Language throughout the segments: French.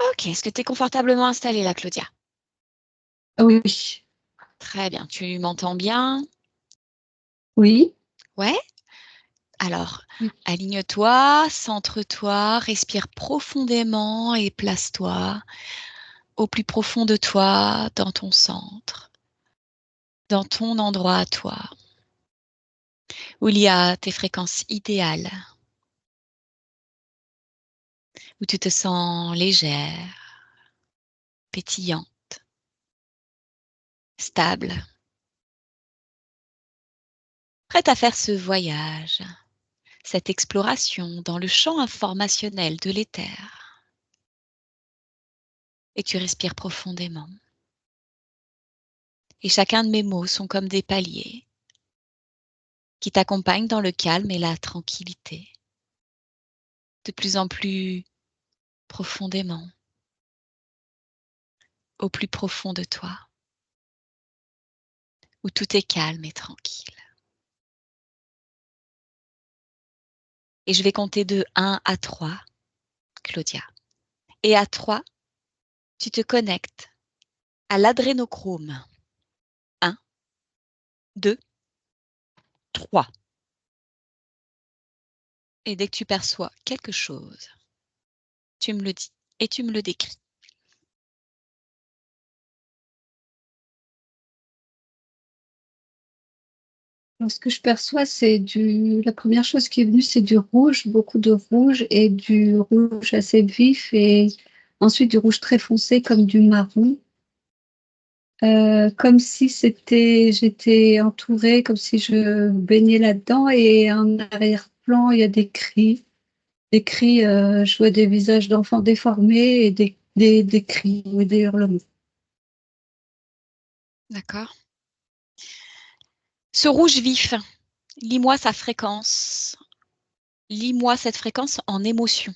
Ok, est-ce que tu es confortablement installée là, Claudia? Oui. Très bien, tu m'entends bien? Oui. Ouais? Alors, Oui. aligne-toi, centre-toi, respire profondément et place-toi au plus profond de toi, dans ton centre, dans ton endroit à toi, où il y a tes fréquences idéales, où tu te sens légère, pétillante, stable, prête à faire ce voyage, cette exploration dans le champ informationnel de l'éther. Et tu respires profondément. Et chacun de mes mots sont comme des paliers qui t'accompagnent dans le calme et la tranquillité, de plus en plus profondément, au plus profond de toi, où tout est calme et tranquille. Et je vais compter de 1 à 3, Claudia. Et à 3, tu te connectes à l'adrénochrome. 1, 2, 3. Et dès que tu perçois quelque chose, tu me le dis et tu me le décris. Alors, ce que je perçois, la première chose qui est venue, c'est du rouge, beaucoup de rouge et du rouge assez vif et ensuite du rouge très foncé comme du marron. Comme si j'étais entourée, comme si je baignais là-dedans et en arrière-plan, il y a des cris, je vois des visages d'enfants déformés et des cris ou des hurlements. D'accord? Ce rouge vif, lis-moi sa fréquence. Lis-moi cette fréquence en émotion.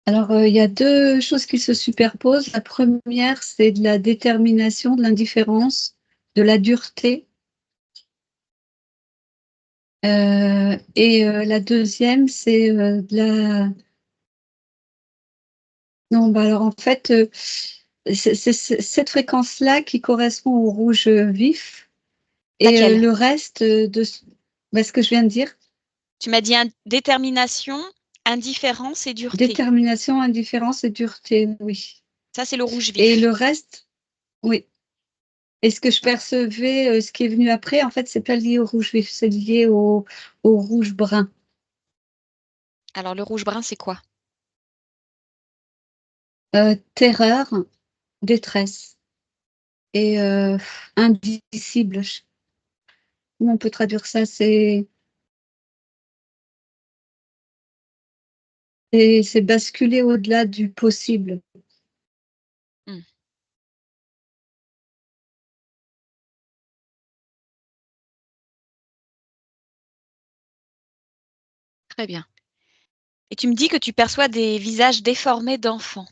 Alors, il y a deux choses qui se superposent. La première, c'est de la détermination, de l'indifférence, de la dureté. La deuxième, c'est de la... Non, bah alors en fait, c'est cette fréquence-là qui correspond au rouge vif et Laquelle? le reste ce que je viens de dire, Tu m'as dit détermination, indifférence et dureté. détermination, indifférence et dureté, oui. Ça, c'est le rouge Et vif. le reste, oui. Et ce que je percevais, ce qui est venu après, en fait, c'est pas lié au rouge vif, c'est lié au rouge brun. Alors, le rouge brun, c'est quoi? Terreur, détresse et indicible. Comment on peut traduire ça? C'est basculer au-delà du possible. Hmm, très bien. Et tu me dis que tu perçois des visages déformés d'enfants.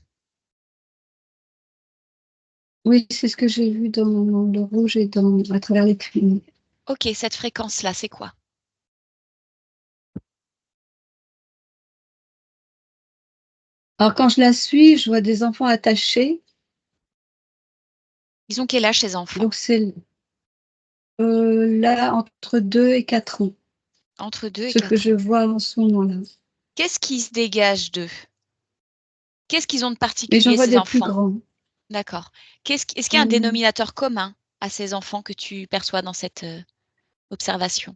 Oui, c'est ce que j'ai vu dans le rouge et à travers les crimes. Ok, cette fréquence-là, c'est quoi? Alors, quand je la suis, je vois des enfants attachés. Ils ont quel âge, ces enfants? Donc, c'est là, entre 2 et 4 ans, Entre 2 et ce que 4 je ans. vois en ce moment-là. Qu'est-ce qui se dégage d'eux? Qu'est-ce qu'ils ont de Mais j'en particulier, vois ces des plus enfants? grands. D'accord. Est-ce qu'il y a un Euh, dénominateur commun à ces enfants que tu perçois dans cette observation?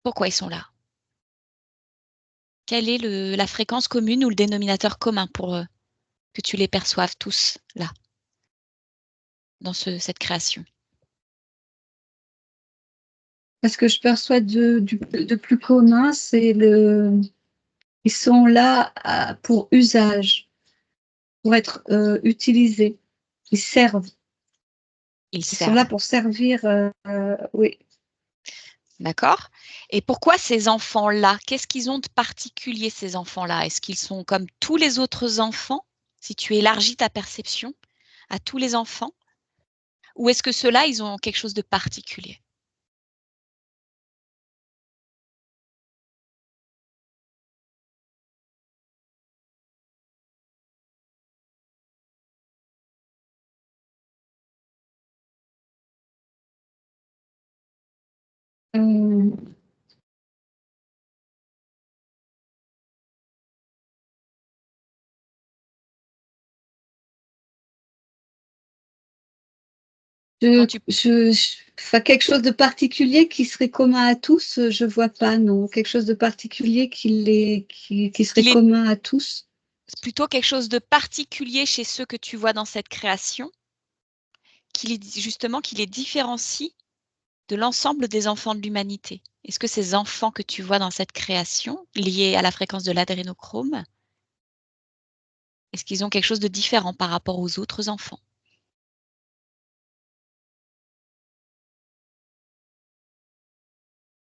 Pourquoi ils sont là? Quelle est la fréquence commune ou le dénominateur commun pour que tu les perçoives tous là, dans cette création? ce que je perçois de plus commun, ils sont là pour usage, pour être utilisés. Ils servent. Ils Ils sont là servent. pour servir. Oui. D'accord? Et pourquoi ces enfants-là? Qu'est-ce qu'ils ont de particulier, ces enfants-là? Est-ce qu'ils sont comme tous les autres enfants, si tu élargis ta perception à tous les enfants? Ou est-ce que ceux-là, ils ont quelque chose de particulier? Quand tu Enfin, quelque chose de particulier qui serait commun à tous, je vois pas, non. Quelque chose de particulier qui serait il est commun à tous. plutôt quelque chose de particulier chez ceux que tu vois dans cette création, qui les différencie de l'ensemble des enfants de l'humanité. Est-ce que ces enfants que tu vois dans cette création, liés à la fréquence de l'adrénochrome, est-ce qu'ils ont quelque chose de différent par rapport aux autres enfants?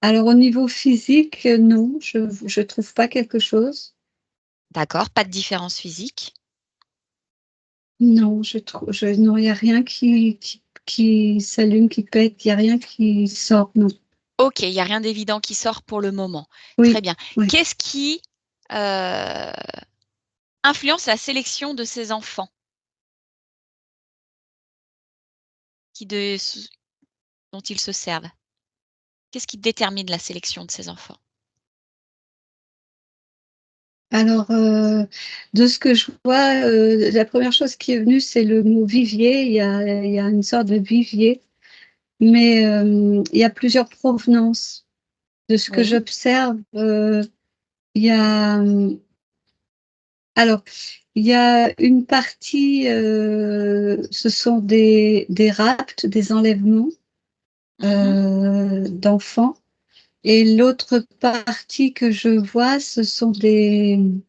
Alors au niveau physique, non, je trouve pas quelque chose. D'accord, pas de différence physique. Non, non, il y a rien qui s'allume, qui pète, il y a rien qui sort, non. OK, il y a rien d'évident qui sort pour le moment. Très Oui, bien. oui. Qu'est-ce qui, influence la sélection de ces enfants? Qui de s Dont ils se servent? Qu'est-ce qui détermine la sélection de ces enfants? Alors, de ce que je vois, la première chose qui est venue, c'est le mot vivier. Il y a une sorte de vivier, mais il y a plusieurs provenances. De ce que Oui. j'observe, il y a, alors, il y a une partie, ce sont des rapts, des enlèvements, Mmh. d'enfants, et l'autre partie que je vois, ce sont heu,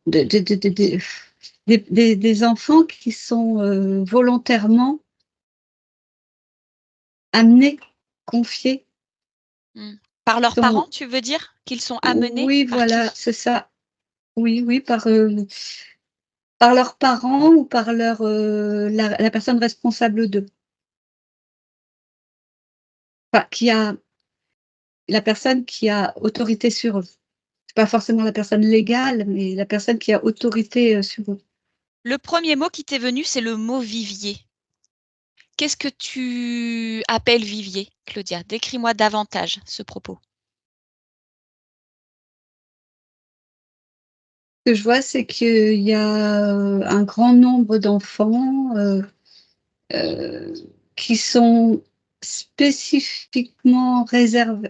de des enfants qui sont, volontairement amenés, confiés, Mmh. Par leurs sont parents, tu veux dire? Qu'ils sont amenés? oui, Par voilà, qui? c'est ça. Oui, oui, par leurs parents ou par la personne responsable d'eux. Enfin, la personne qui a autorité sur eux. C'est pas forcément la personne légale, mais la personne qui a autorité, sur eux. Le premier mot qui t'est venu, c'est le mot vivier. Qu'est-ce que tu appelles vivier, Claudia? Décris-moi davantage ce propos. Ce que je vois, c'est qu'il y a, un grand nombre d'enfants, heu, qui sont spécifiquement réservés,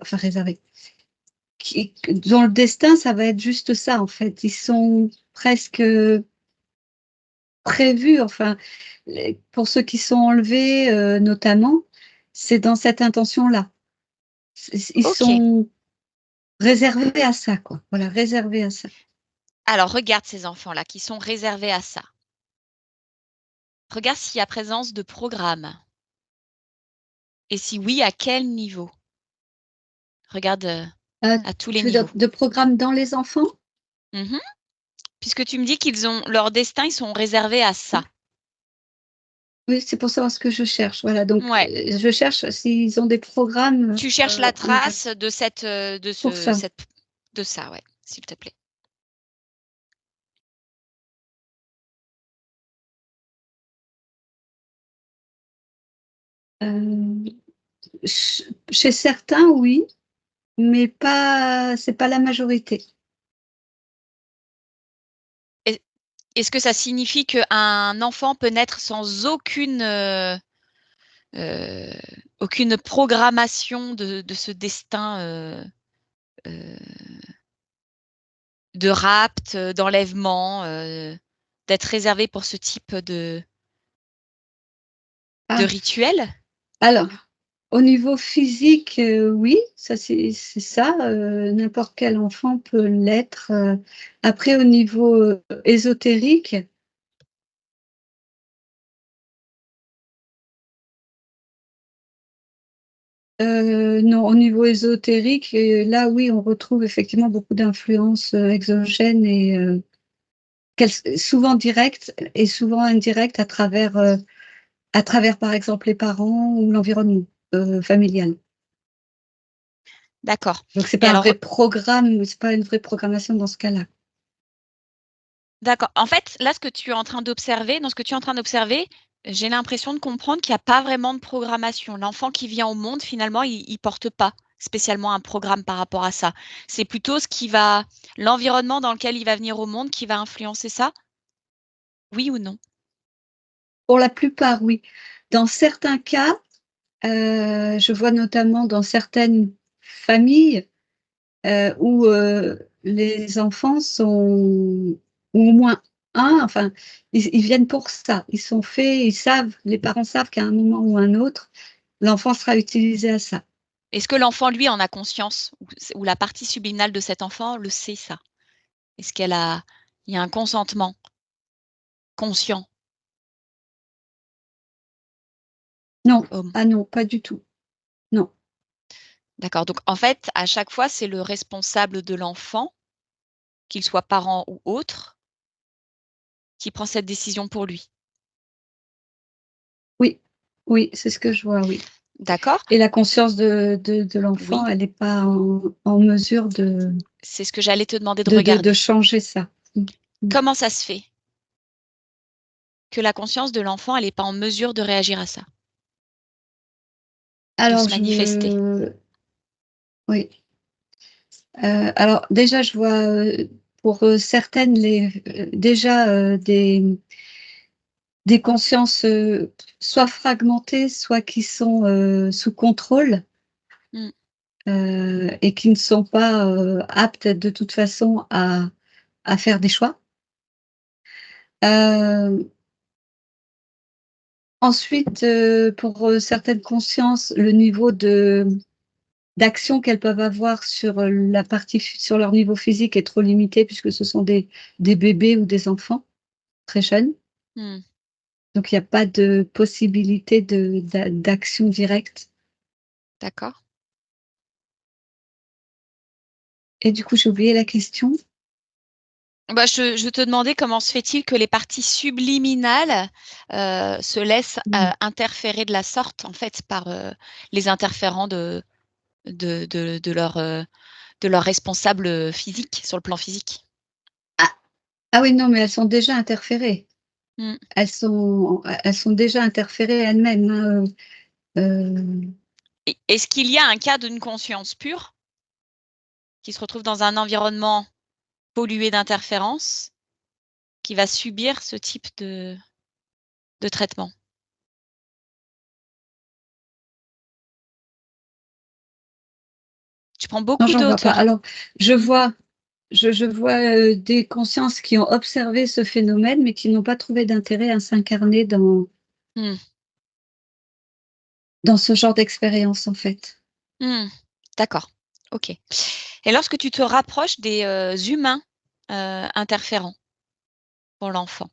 dont le destin, ça va être juste ça, en fait. Ils sont presque, prévus, enfin, pour ceux qui sont enlevés, notamment, c'est dans cette intention-là. Ils OK. sont réservés à ça, quoi. Voilà, réservés à ça. Alors regarde ces enfants-là qui sont réservés à ça. Regarde s'il y a présence de programme et si oui, à quel niveau? Regarde, à tous les Tu veux dire niveaux. de programmes dans les enfants? Mmh. Puisque tu me dis qu'ils ont leur destin, ils sont réservés à ça. Oui, c'est pour savoir ce que je cherche, voilà, donc Ouais. je cherche s'ils ont des programmes, Tu cherches la ouverts trace de cette, de pour ce ça. cette de ça, ouais, s'il te plaît. Heu, chez certains, oui, mais c'est pas la majorité. Est Est-ce que ça signifie qu'un enfant peut naître sans heu, aucune programmation de ce destin, heu, de rapt, d'enlèvement, d'être réservé pour ce type de Ah, rituel? alors, au niveau physique, oui, ça c'est ça, n'importe quel enfant peut l'être, après au niveau, ésotérique, non, au niveau ésotérique, là oui, on retrouve effectivement beaucoup d'influences, exogènes et souvent directes et souvent indirectes à travers par exemple les parents ou l'environnement, familial. D'accord. Donc c'est Et pas un alors vrai programme, c'est pas une vraie programmation dans ce cas-là. d'accord. En fait, là, ce que tu es en train d'observer dans ce que tu es en train d'observer, j'ai l'impression de comprendre qu'il y a pas vraiment de programmation. L'enfant qui vient au monde, finalement, il porte pas spécialement un programme par rapport à ça. C'est plutôt l'environnement dans lequel il va venir au monde qui va influencer ça? Oui ou non? Pour la plupart, oui. Dans certains cas, je vois notamment dans certaines familles, où, les enfants sont ou au moins un, enfin, ils viennent pour ça. Ils sont faits, ils savent, les parents savent qu'à un moment ou un autre, l'enfant sera utilisé à ça. Est-ce que l'enfant, lui, en a conscience? Ou la partie subliminale de cet enfant le sait, ça? Est-ce qu'elle a il y a un consentement conscient? Non, Homme. ah non, pas du tout. Non. D'accord, donc en fait, à chaque fois, c'est le responsable de l'enfant, qu'il soit parent ou autre, qui prend cette décision pour lui. Oui, oui, c'est ce que je vois, oui. D'accord? Et la conscience de l'enfant, Oui, elle est pas en mesure de c'est ce que j'allais te demander de de de de regarder. changer ça. Mmh. Mmh. Comment ça se fait que la conscience de l'enfant, elle est pas en mesure de réagir à ça, de Alors se manifester? oui, alors déjà je vois, pour, certaines déjà, des consciences, soit fragmentées, soit qui sont, sous contrôle, Mmh, et qui ne sont pas, aptes de toute façon à faire des choix. Hem, Ensuite, pour, certaines consciences, le niveau d'action qu'elles peuvent avoir sur, la partie sur leur niveau physique est trop limité puisque ce sont des bébés ou des enfants très jeunes. mmh. Donc il y a pas de possibilité d'action directe. D'accord. Et du coup, j'ai oublié la question. Bah, je te demandais comment se fait-il que les parties subliminales, se laissent, Mmh. interférer de la sorte, en fait, par, les interférents de leur responsable, physique, sur le plan physique? Ah, ah oui, non, mais elles sont déjà interférées. Mmh. Elles sont déjà interférées elles-mêmes, hein, Et est-ce qu'il y a un cas d'une conscience pure, qui se retrouve dans un environnement pollué d'interférences, qui va subir ce type de traitement? Tu prends non, beaucoup de j'en vois pas. hauteur. Alors, je Mmh. vois je vois, des consciences qui ont observé ce phénomène, mais qui n'ont pas trouvé d'intérêt à s'incarner Mmh. dans ce genre d'expérience, en fait. Mmh. D'accord. OK. Et lorsque tu te rapproches des, humains, interférents pour l'enfant,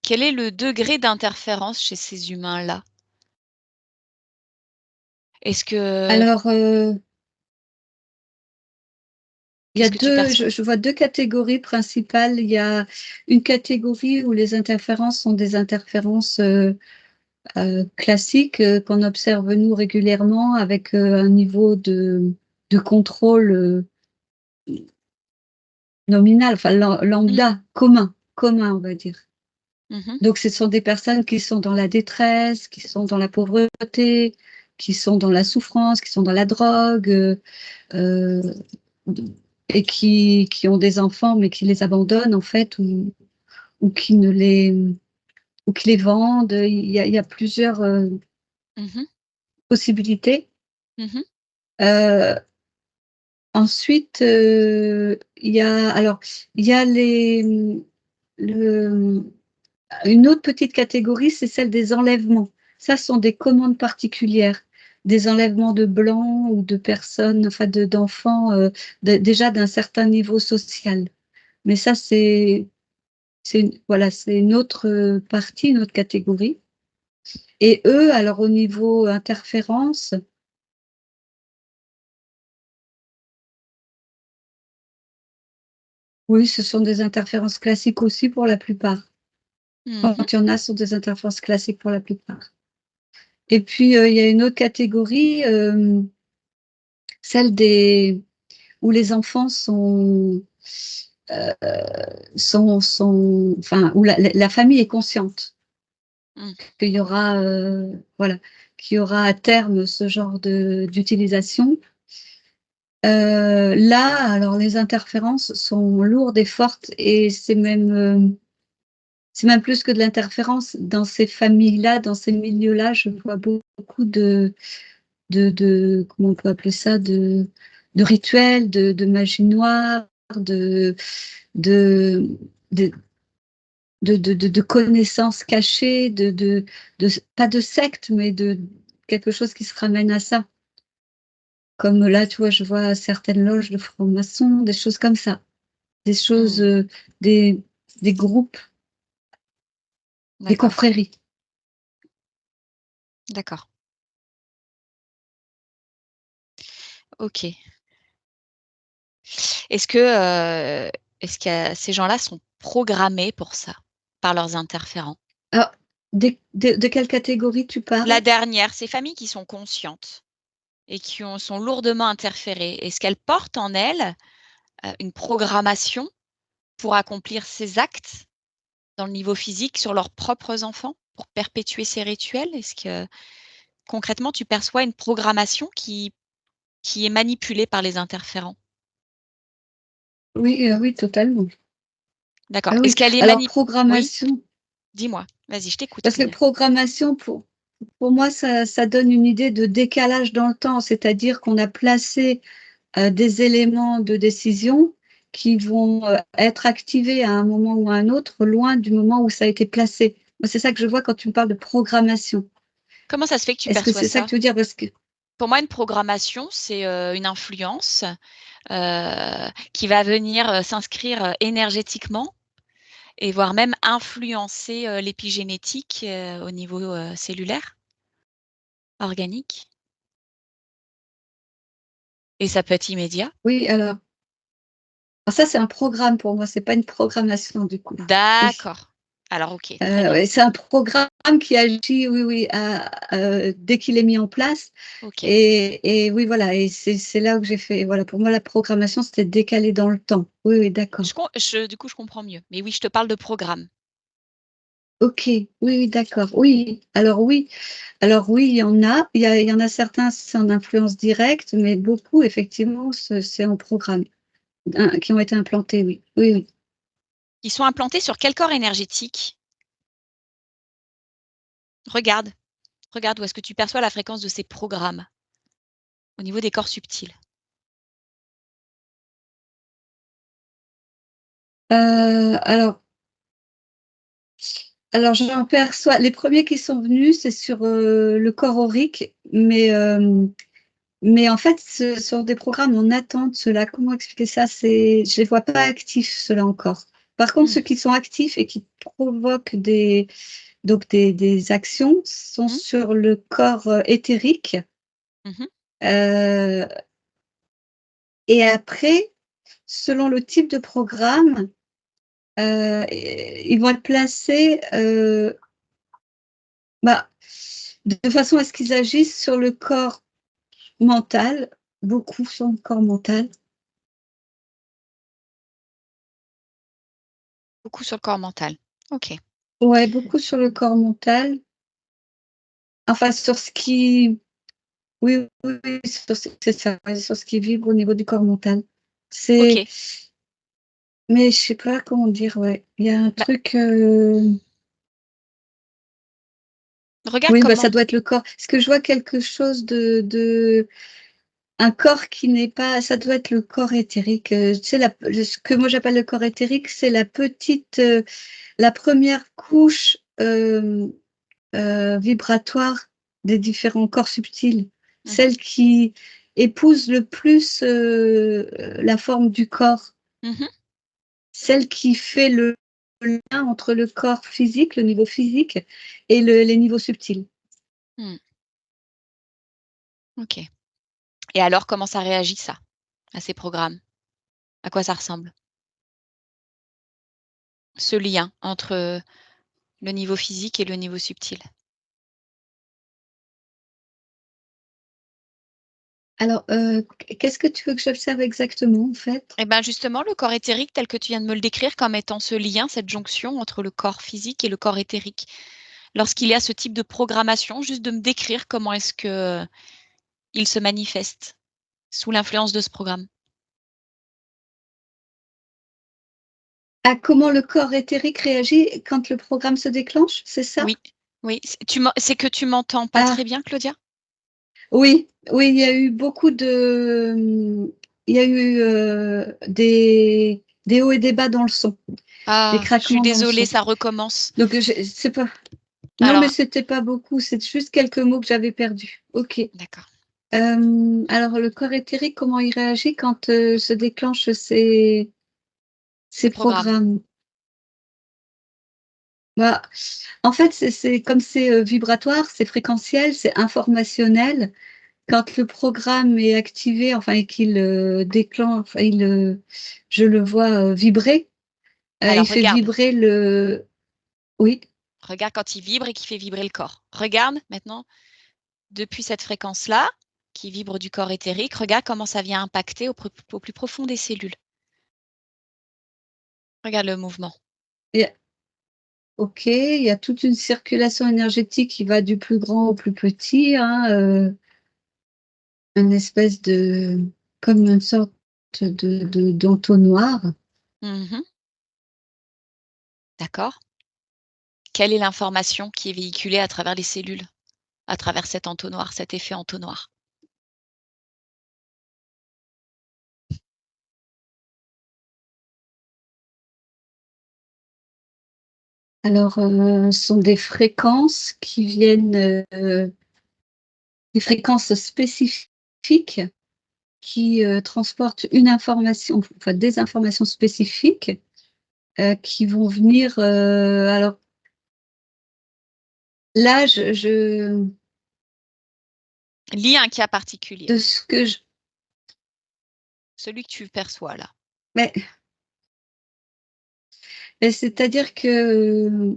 quel est le degré d'interférence chez ces humains-là? Est-ce que Alors, il y a qu'est-ce que tu 2 perçois? je vois 2 catégories principales. Il y a une catégorie où les interférences sont des interférences, classiques, qu'on observe nous régulièrement avec, un niveau de contrôle, nominal, enfin Mmh. lambda, commun on va dire. Mmh mh. Donc ce sont des personnes qui sont dans la détresse, qui sont dans la pauvreté, qui sont dans la souffrance, qui sont dans la drogue, heu, et qui ont des enfants, mais qui les abandonnent en fait ou qui ne les ou qui les vendent. Il y a plusieurs, Mmh. possibilités. Mmh. Heu, Ensuite, il y a le une autre petite catégorie, c'est celle des enlèvements. Ça, ce sont des commandes particulières, des enlèvements de blancs ou de personnes, enfin d'enfants, déjà d'un certain niveau social. Mais ça, voilà, c'est une autre, partie, une autre catégorie. Et eux, alors au niveau interférence, oui, ce sont des interférences classiques aussi pour la plupart. Mmh. Quand il y en a, ce sont des interférences classiques pour la plupart. Et puis, il y a une autre catégorie, celle des où les enfants heu, enfin, où la famille est consciente Mmh. qu'il y aura, voilà, qu'il y aura à terme ce genre d'utilisation. Là, alors les interférences sont lourdes et fortes et c'est même, c'est même plus que de l'interférence. Dans ces familles-là, dans ces milieux-là, je vois beaucoup de comment on peut appeler ça, de rituels, de magie noire, de, de, de connaissances cachées, pas de secte, mais de quelque chose qui se ramène à ça. Comme là, tu vois, je vois certaines loges de francs-maçons, des choses comme ça. Des choses, des, des groupes, des D'accord, confréries. d'accord. Ok. Est-ce que ces gens-là sont programmés pour ça, par leurs interférents? Alors, de quelle catégorie tu La parles? dernière, ces familles qui sont conscientes et sont lourdement interférées, est-ce qu'elles portent en elles une programmation pour accomplir ces actes dans le niveau physique sur leurs propres enfants, pour perpétuer ces rituels? Est-ce que concrètement, tu perçois une programmation qui est manipulée par les interférents? Oui, oui, totalement. D'accord. Ah Est-ce oui. qu'elle est Alors, Oui, programmation, dis-moi. Vas-y, je t'écoute, parce que Claudia. programmation, pour moi, ça donne une idée de décalage dans le temps, c'est-à-dire qu'on a placé des éléments de décision qui vont être activés à un moment ou à un autre, loin du moment où ça a été placé. Moi, c'est ça que je vois quand tu me parles de programmation. Comment ça se fait que tu Est-ce que perçois c'est ça ça? que tu veux dire? Parce que Pour moi, une programmation, c'est, une influence, qui va venir, s'inscrire, énergétiquement et voire même influencer, l'épigénétique, au niveau, cellulaire, organique, et ça peut être immédiat. oui, alors ça, c'est un programme pour moi, c'est pas une programmation du coup. Oui. D'accord. Alors OK, très bien. Ouais, c'est un programme qui agit, oui, oui, dès qu'il est mis en place. OK. Et oui, voilà, et c'est là où j'ai fait, voilà, pour moi, la programmation, c'était décalé dans le temps. Oui, oui, d'accord. Du coup, je comprends mieux. Mais oui, je te parle de programme. OK, oui, oui, d'accord. Oui, alors oui, il y en a certains, c'est en influence directe, mais beaucoup, effectivement, c'est en programme, qui ont été implantés, oui. Oui, oui. Ils sont implantés sur quel corps énergétique? Regarde, regarde où est-ce que tu perçois la fréquence de ces programmes, au niveau des corps subtils. Heu, alors Alors j'en perçois les premiers qui sont venus, c'est sur, le corps aurique, mais en fait, ce sont des programmes en attente, ceux-là. Comment expliquer ça? Je les vois pas actifs, ceux-là encore. Par contre, Mmh. ceux qui sont actifs et qui provoquent des actions sont Mmh. sur le corps, éthérique, Mmh. heu et après, selon le type de programme, ils vont être placés, bah, de façon à ce qu'ils agissent sur le corps mental, beaucoup sur le corps mental. Beaucoup sur le corps mental. OK. Ouais, beaucoup sur le corps mental. Enfin, sur ce qui oui, oui, oui, c'est ça, ouais, sur ce qui vibre au niveau du corps mental. C'est OK. mais je sais pas comment dire, ouais. Il y a un Bah, truc, regarde oui, bah, ça comment doit être le corps. Parce que je vois quelque chose de un corps qui n'est pas, ça doit être le corps éthérique, tu sais, ce que moi j'appelle le corps éthérique, c'est la première couche, vibratoire des différents corps subtils, mmh celle qui épouse le plus, la forme du corps, mh. Mmh. celle qui fait le lien entre le corps physique, le niveau physique et les niveaux subtils. Mmh. OK, et alors comment ça réagit ça, à ces programmes? À quoi ça ressemble? Ce lien entre, le niveau physique et le niveau subtil? Alors, qu'est-ce que tu veux que j'observe exactement, en fait? Et ben, justement, le corps éthérique tel que tu viens de me le décrire comme étant ce lien, cette jonction entre le corps physique et le corps éthérique. Lorsqu'il y a ce type de programmation, juste de me décrire comment est-ce que il se manifeste sous l'influence de ce programme? Ah, comment le corps éthérique réagit quand le programme se déclenche, c'est ça? Oui, oui. C'est que tu m'entends pas Ah, très bien, Claudia? oui, oui, il y a eu beaucoup de, il y a eu des hauts et des bas dans le son, des Ah, je suis craquements dans le désolée, son. ça recommence. Donc, c'est pas, non, mais Alors, c'était pas beaucoup, c'est juste quelques mots que j'avais perdus. Ok. d'accord. Alors, le corps éthérique, comment il réagit quand se déclenchent ces C'est programme. programmes? Bah, en fait, comme c'est vibratoire, c'est fréquentiel, c'est informationnel. Quand le programme est activé, enfin, et qu'il déclenche, enfin, je le vois vibrer, il Alors fait regarde, vibrer le. Oui. regarde quand il vibre et qu'il fait vibrer le corps. Regarde maintenant, depuis cette fréquence-là, qui vibre du corps éthérique, regarde comment ça vient impacter au plus profond des cellules. Regarde le mouvement. Et- ok, il y a toute une circulation énergétique qui va du plus grand au plus petit, hein, une espèce de, comme une sorte d'entonnoir. Mhm. D'accord. Quelle est l'information qui est véhiculée à travers les cellules, à travers cet entonnoir, cet effet entonnoir? Alors, ce sont des fréquences qui viennent, des fréquences spécifiques qui transportent une information, enfin des informations spécifiques qui vont venir. Alors là, Lis un cas particulier, de ce que je, celui que tu perçois là. mais, mais c'est-à-dire que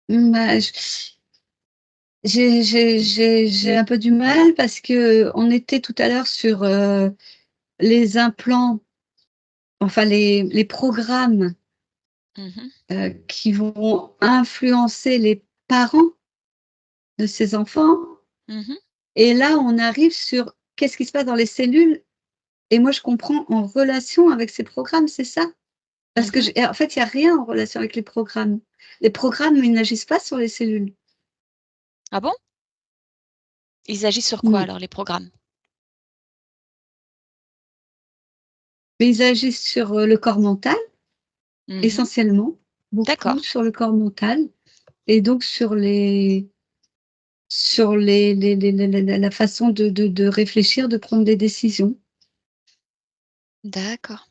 bah, j'ai un peu du mal parce que on était tout à l'heure sur les implants, enfin les programmes Mhm. qui vont influencer les parents de ces enfants. Mhm. Et là, on arrive sur qu'est-ce qui se passe dans les cellules. Et moi, je comprends en relation avec ces programmes, c'est ça? Parce que, Mhm. en fait, il n'y a rien en relation avec les programmes. Les programmes, ils n'agissent pas sur les cellules. Ah bon? Ils agissent sur quoi Non. alors, les programmes? Mais ils agissent sur le corps mental, Mhm. essentiellement, beaucoup D'accord. sur le corps mental, et donc sur la façon de réfléchir, de prendre des décisions. D'accord.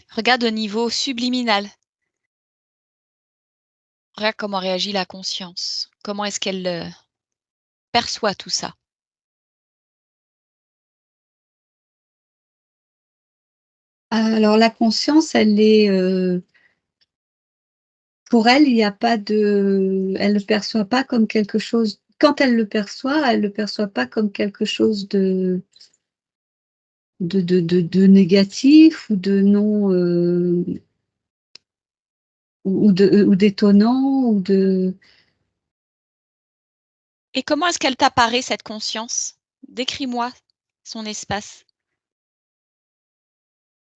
Regarde au niveau subliminal. Regarde comment réagit la conscience. Comment est-ce qu'elle perçoit tout ça? Alors, la conscience, elle est, pour elle, il n'y a pas elle ne le perçoit pas comme quelque chose. Quand elle le perçoit pas comme quelque chose de négatif ou de non, ou d'étonnant ou de. Et comment est-ce qu'elle t'apparaît, cette conscience? Décris-moi son espace.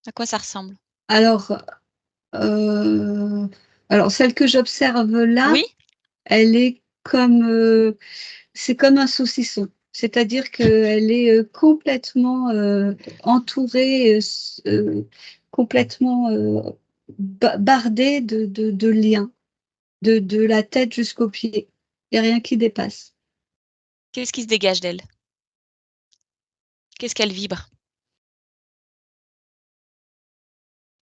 À quoi ça ressemble? Alors, heu, alors celle que j'observe là, Oui? elle est comme, c'est comme un saucisson. C'est-à-dire qu'elle est, complètement, entourée, complètement, bardée de liens, de la tête jusqu'aux pieds. Il y a rien qui dépasse. Qu'est-ce qui se dégage d'elle? Qu'est-ce qu'elle vibre?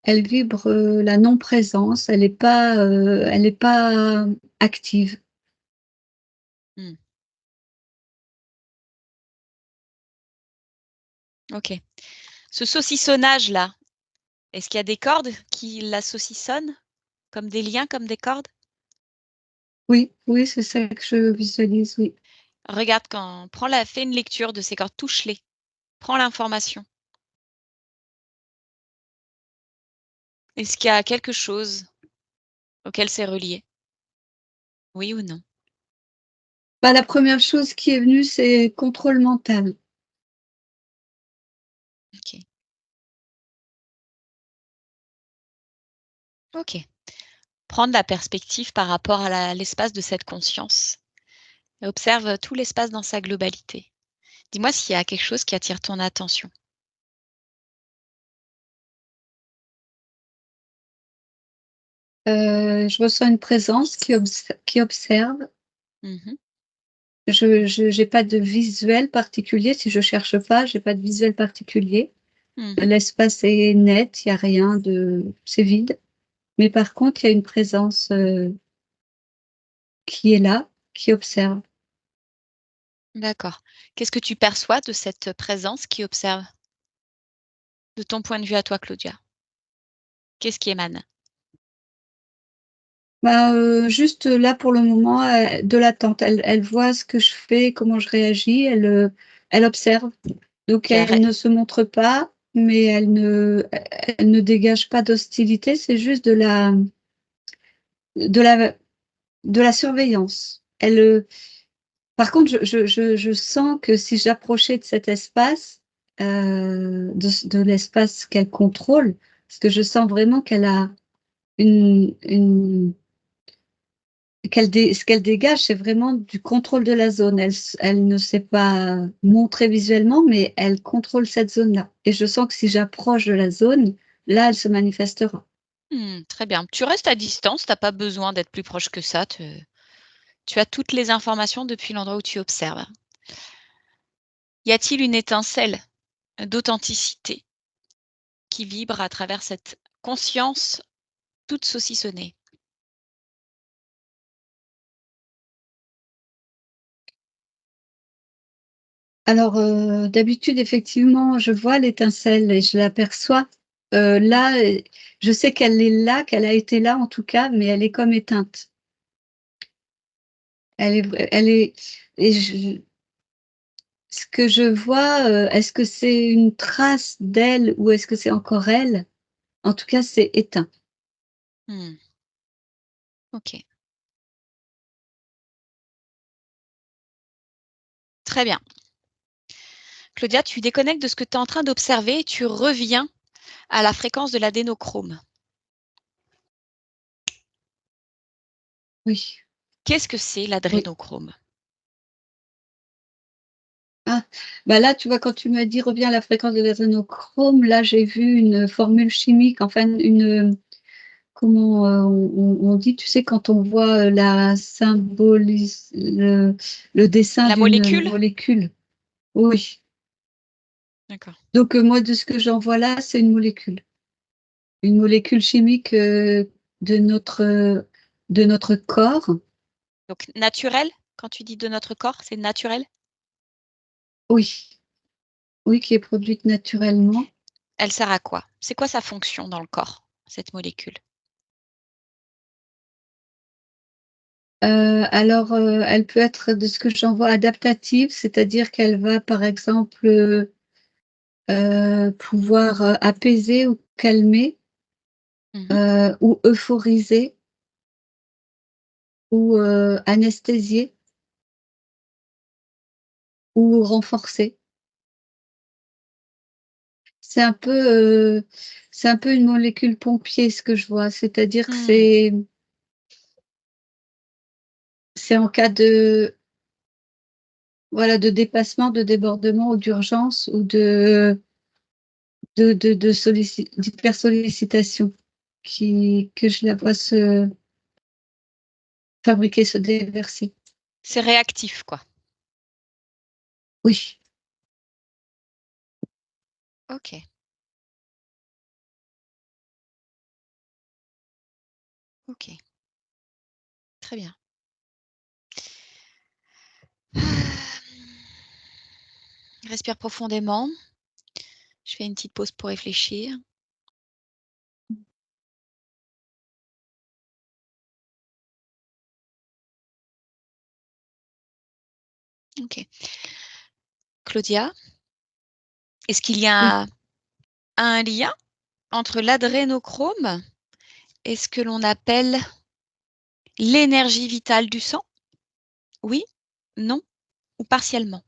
Elle vibre, la non-présence, elle est pas active. Mmh. OK. Ce saucissonnage-là, est-ce qu'il y a des cordes qui la saucissonnent? Comme des liens, comme des cordes? Oui, oui, c'est ça que je visualise, oui. Regarde quand fais une lecture de ces cordes, touche-les, prends l'information. Est-ce qu'il y a quelque chose auquel c'est relié? Oui ou non? Bah, la première chose qui est venue, c'est contrôle mental. OK. OK. Prendre la perspective par rapport à l'espace de cette conscience et observe tout l'espace dans sa globalité. Dis-moi s'il y a quelque chose qui attire ton attention. Je ressens une présence qui observe. Mmh. Je n'ai pas de visuel particulier. Si je cherche pas, j'ai pas de visuel particulier. Mmh. L'espace est net, il y a rien de c'est vide. Mais par contre, il y a une présence, qui est là, qui observe. D'accord. Qu'est-ce que tu perçois de cette présence qui observe? De ton point de vue à toi, Claudia? Qu'est-ce qui émane? Bah, juste là pour le moment, de l'attente. Elle voit ce que je fais, comment je réagis, elle observe. Donc OK, elle ne se montre pas, mais elle ne dégage pas d'hostilité, c'est juste de la de la surveillance. Par contre, je sens que si j'approchais de cet espace, de l'espace qu'elle contrôle, parce que je sens vraiment qu'elle a une ce qu'elle dégage, c'est vraiment du contrôle de la zone. Elle ne sait pas montrer visuellement, mais elle contrôle cette zone-là et je sens que si j'approche de la zone, là, elle se manifestera. très bien. Tu restes à distance, tu as pas besoin d'être plus proche que ça, tu as toutes les informations depuis l'endroit où tu observes. Y a-t-il une étincelle d'authenticité qui vibre à travers cette conscience toute saucissonnée? Alors, d'habitude, effectivement, je vois l'étincelle et je l'aperçois. Là, je sais qu'elle est là, qu'elle a été là en tout cas, mais elle est comme éteinte. Elle est et je ce que je vois, est-ce que c'est une trace d'elle ou est-ce que c'est encore elle? En tout cas, c'est éteint. Mmh, OK, très bien. Claudia, tu déconnectes de ce que tu es en train d'observer et tu reviens à la fréquence de l'adénochrome. Oui, Qu'est-ce que c'est oui. l'adrénochrome? Ah, bah, là, tu vois, quand tu m'as dit: «Reviens à la fréquence de l'adénochrome», là, j'ai vu une formule chimique, enfin comment, on dit, tu sais, quand on voit, la symbolis le dessin La d'une molécule? molécule. Oui, D'accord. donc moi, de ce que j'en vois là, c'est une molécule. Une molécule chimique, de notre, de notre corps. Donc naturel? Quand tu dis de notre corps, c'est naturel? Oui, oui, qui est produite naturellement. Elle sert à quoi? C'est quoi sa fonction dans le corps, cette molécule? Alors, elle peut être, de ce que j'en vois, adaptative, c'est-à-dire qu'elle va, par exemple, pouvoir, apaiser ou calmer, Mmh. ou euphoriser ou, anesthésier ou renforcer. C'est un peu, c'est un peu une molécule pompier ce que je vois, c'est-à-dire que Mmh. c'est en cas de, voilà, de dépassement, de débordement ou d'urgence ou d'hypersollicitation que je la vois se fabriquer, se déverser. C'est réactif, quoi. Oui. OK, OK, très bien. Respire profondément. Je fais une petite pause pour réfléchir. OK. Claudia, est-ce qu'il y Oui. a un lien entre l'adrénochrome et ce que l'on appelle l'énergie vitale du sang? Oui? Non? Ou partiellement?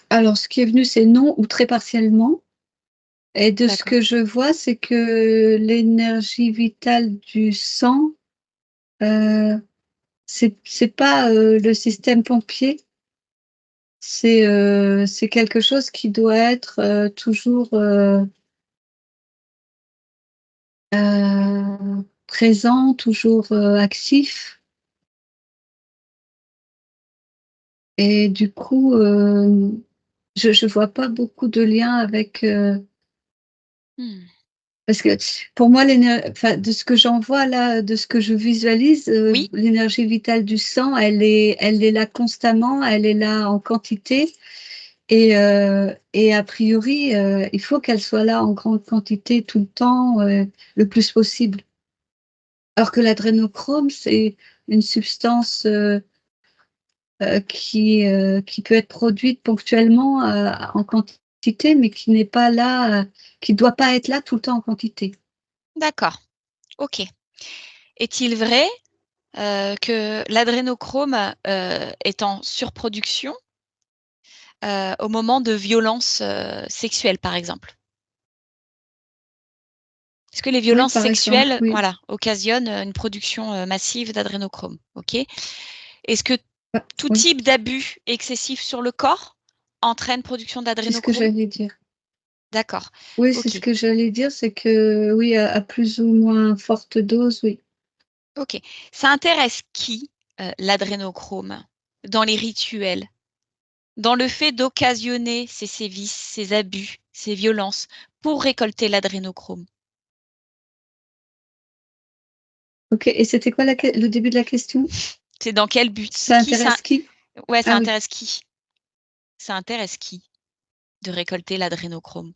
Alors, ce qui est venu, c'est non ou très partiellement. Et de ce D'accord. que je vois, c'est que l'énergie vitale du sang, euh, c'est pas le système pompier, c'est quelque chose qui doit être toujours présent, toujours actif. Et du coup, je vois pas beaucoup de liens avec Hmm. parce que pour moi, enfin, de ce que j'en vois là, de ce que je visualise, Oui, l'énergie vitale du sang, elle est là constamment, elle est là en quantité. Et a priori, il faut qu'elle soit là en grande quantité tout le temps, le plus possible. Alors que l'adrénochrome, c'est une substance qui peut être produite ponctuellement en quantité, mais qui n'est pas là, qui ne doit pas être là tout le temps en quantité. d'accord. Ok. Est-il vrai que l'adrénochrome est en surproduction au moment de violences sexuelles, par exemple? Est-ce que les Oui, violences par exemple, sexuelles, oui. voilà, occasionnent une production massive d'adrénochrome? Ok. Est-ce que Ah, tout oui, type d'abus excessif sur le corps entraîne production c'est ce que d'adrénochrome? j'allais dire. D'accord. Oui, c'est ce Ok. que j'allais dire, c'est que oui, à plus ou moins forte dose, oui. Ok. Ça intéresse qui, l'adrénochrome, dans les rituels, dans le fait d'occasionner ces sévices, ces abus, ces violences pour récolter l'adrénochrome? Ok, et c'était quoi le début de la question? C'est dans quel but? Ça Qui ça, intéresse qui? ouais, ça Ah oui. intéresse qui? Ça intéresse qui de récolter l'adrénochrome?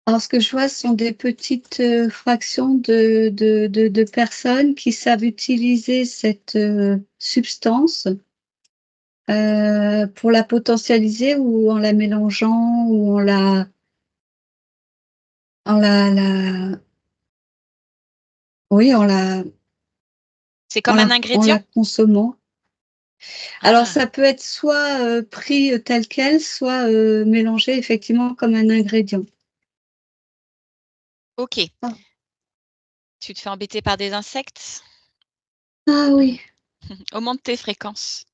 Alors, ce que je vois, ce sont des petites fractions de personnes qui savent utiliser cette substance pour la potentialiser ou en la mélangeant ou en la, oui, C'est comme un en ingrédient? la consommant. Alors, Ah, ça peut être soit pris tel quel, soit mélangé effectivement comme un ingrédient. ok. Ah, Tu te fais embêter par des insectes? ah oui, Augmente tes fréquences.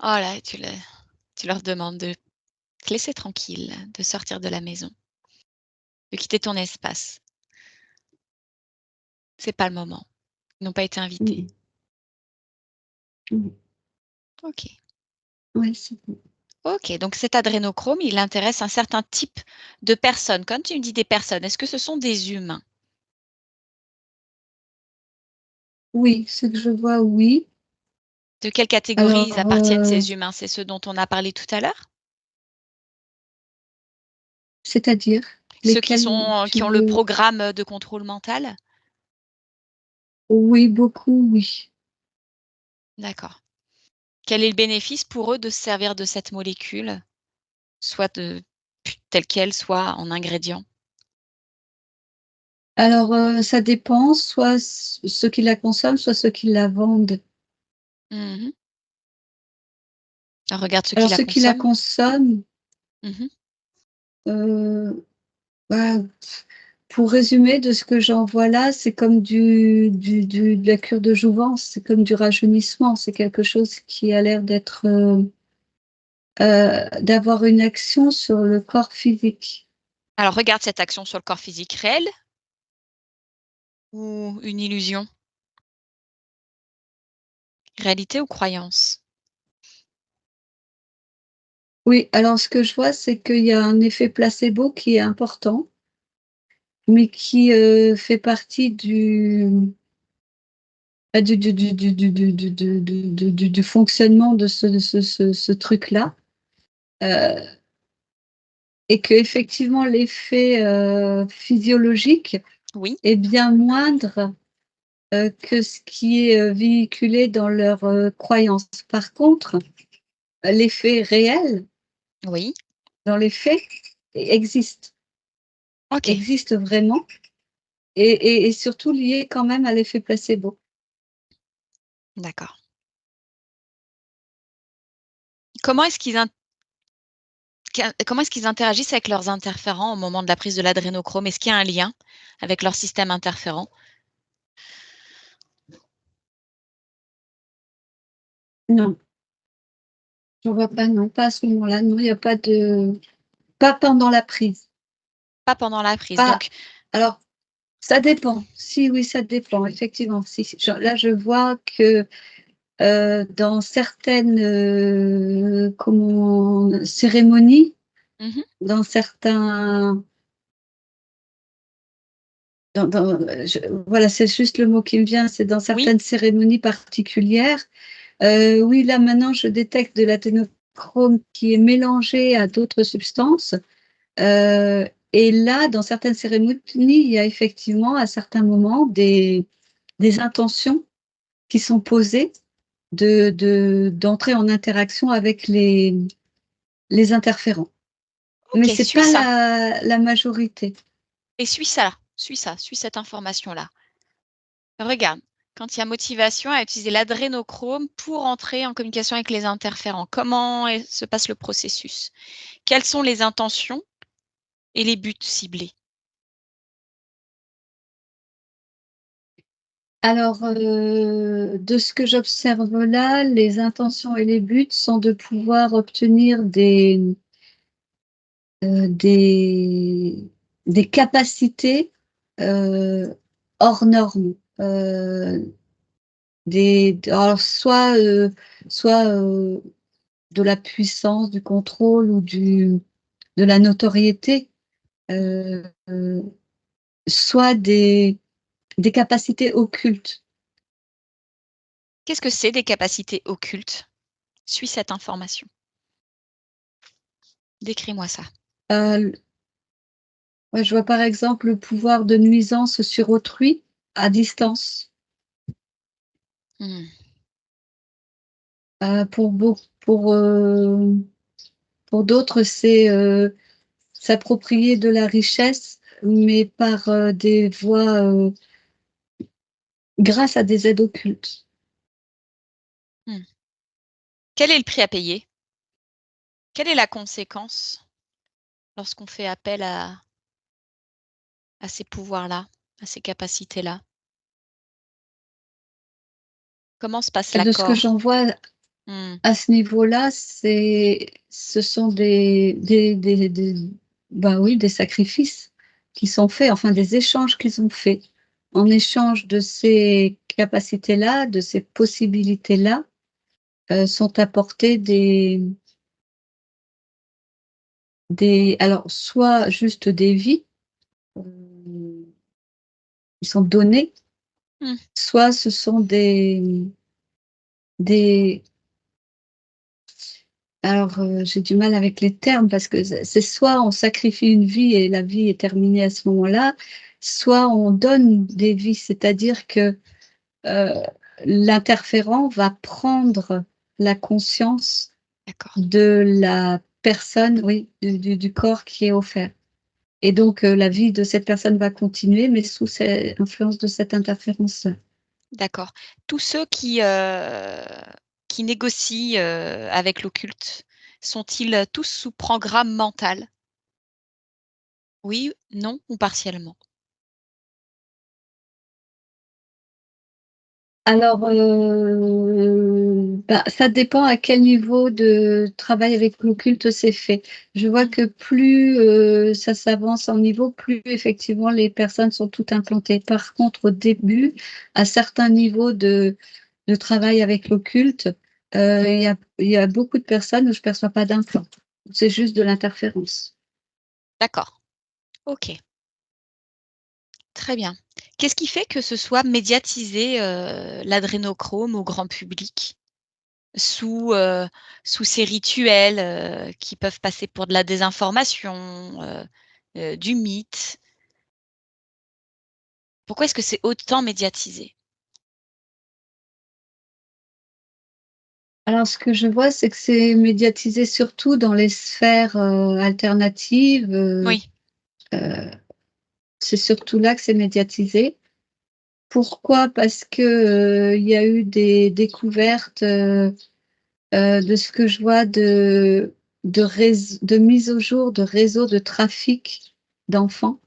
Oh là, tu leur demandes de te laisser tranquille, de sortir de la maison, de quitter ton espace. C'est pas le moment. Ils n'ont pas été invités. mm, mm, Ok. ouais, c'est bon. Ok, donc cet adrénochrome, il intéresse un certain type de personnes. Quand tu me dis des personnes, est-ce que ce sont des humains? Oui, ce que je vois, oui. De quelle catégorie ils Alors, appartiennent, ces humains? C'est ceux dont on a parlé tout à l'heure? c'est-à-dire Ceux qui lesquels sont, tu qui ont le veux? programme de contrôle mental? Oui, beaucoup, oui. D'accord. Quel est le bénéfice pour eux de se servir de cette molécule, soit telle qu'elle, soit en ingrédient? Alors, ça dépend, soit ceux qui la consomment, soit ceux qui la vendent. Mhm. Regarde ceux qui Alors, la ceux qui la consomment. consomment, Mhm. euh, bah, pour résumer, de ce que j'en vois là, c'est comme de la cure de jouvence, c'est comme du rajeunissement, c'est quelque chose qui a l'air d'avoir une action sur le corps physique. Alors regarde cette action sur le corps physique réel ou une illusion? Réalité ou croyance? Oui, alors ce que je vois, c'est qu'il y a un effet placebo qui est important, mais qui fait partie du fonctionnement de ce truc-là. Euh, et que effectivement l'effet physiologique Oui, est bien moindre que ce qui est véhiculé dans leurs croyances. Par contre, l'effet réel oui. dans les faits existe, Ok, existe vraiment et surtout lié quand même à l'effet placebo. d'accord. Comment est-ce qu'ils interagissent avec leurs interférents au moment de la prise de l'adrénochrome? Est-ce qu'il y a un lien avec leur système interférent? Non, je vois pas, non, pas à ce moment-là. Non, il n'y a pas de. Pas pendant la prise. Pas pendant la prise, Pas. donc Alors, ça dépend. Si, oui, ça dépend, effectivement. Là, je vois que dans certaines cérémonies, mmh dans certains. Voilà, c'est juste le mot qui me vient, c'est dans oui, certaines cérémonies particulières. Oui, là maintenant, je détecte de l'adénochrome qui est mélangé à d'autres substances. Et là, dans certaines cérémonies, il y a effectivement à certains moments des intentions qui sont posées d'entrer en interaction avec les interférents. Mais OK, c'est suis pas ça la majorité. et suis ça, suis cette information-là. Regarde, quand il y a motivation à utiliser l'adrénochrome pour entrer en communication avec les interférents, comment se passe le processus? Quelles sont les intentions et les buts ciblés? Alors, de ce que j'observe là, les intentions et les buts sont de pouvoir obtenir des capacités, heu, hors normes, alors soit de la puissance, du contrôle ou de la notoriété, Mmh. heu, soit des capacités occultes. Qu'est-ce que c'est des capacités occultes? Suis cette information. Décris-moi ça. Heu, ouais, je vois par exemple le pouvoir de nuisance sur autrui à distance. Mmh. Pour pour d'autres, c'est, s'approprier de la richesse, mais par, des voies, grâce à des aides occultes. Mmh. Quel est le prix à payer? Quelle est la conséquence lorsqu'on fait appel à ces pouvoirs-là, à ces capacités-là? Comment se passe De ce que l'accord? j'en vois Mmh. à ce niveau-là, ce sont bah, oui, des sacrifices qui sont faits, enfin des échanges qu'ils ont faits. En échange de ces capacités-là, de ces possibilités-là, sont apportées alors soit juste des vies, heu, qui sont données, Mmh. soit ce sont des alors, j'ai du mal avec les termes parce que c'est soit on sacrifie une vie et la vie est terminée à ce moment-là, soit on donne des vies. C'est-à-dire que, heu, l'interférent va prendre la conscience D'accord, de la personne, oui, du corps qui est offert et donc la vie de cette personne va continuer, mais sous influence de cette interférence-là. d'accord. Tous ceux qui négocient, avec l'occulte, sont-ils tous sous programme mental? Oui, non ou partiellement? Alors, bah, ça dépend à quel niveau de travail avec l'occulte c'est fait. Je vois Mmh. que plus, ça s'avance en niveau, plus effectivement les personnes sont toutes implantées. Par contre, au début, à certains niveaux de travail avec l'occulte, il y a beaucoup de personnes où je ne perçois pas d'implant. C'est juste de l'interférence. D'accord, OK, très bien. Qu'est-ce qui fait que ce soit médiatisé, l'adrénochrome au grand public? Sous, sous ces rituels, qui peuvent passer pour de la désinformation, du mythe. Pourquoi est-ce que c'est autant médiatisé? Alors ce que je vois, c'est que c'est médiatisé surtout dans les sphères, alternatives, Oui. heu c'est surtout là que c'est médiatisé. Pourquoi? Parce que, il y a eu des découvertes, de ce que je vois de mise au jour de réseaux de trafic d'enfants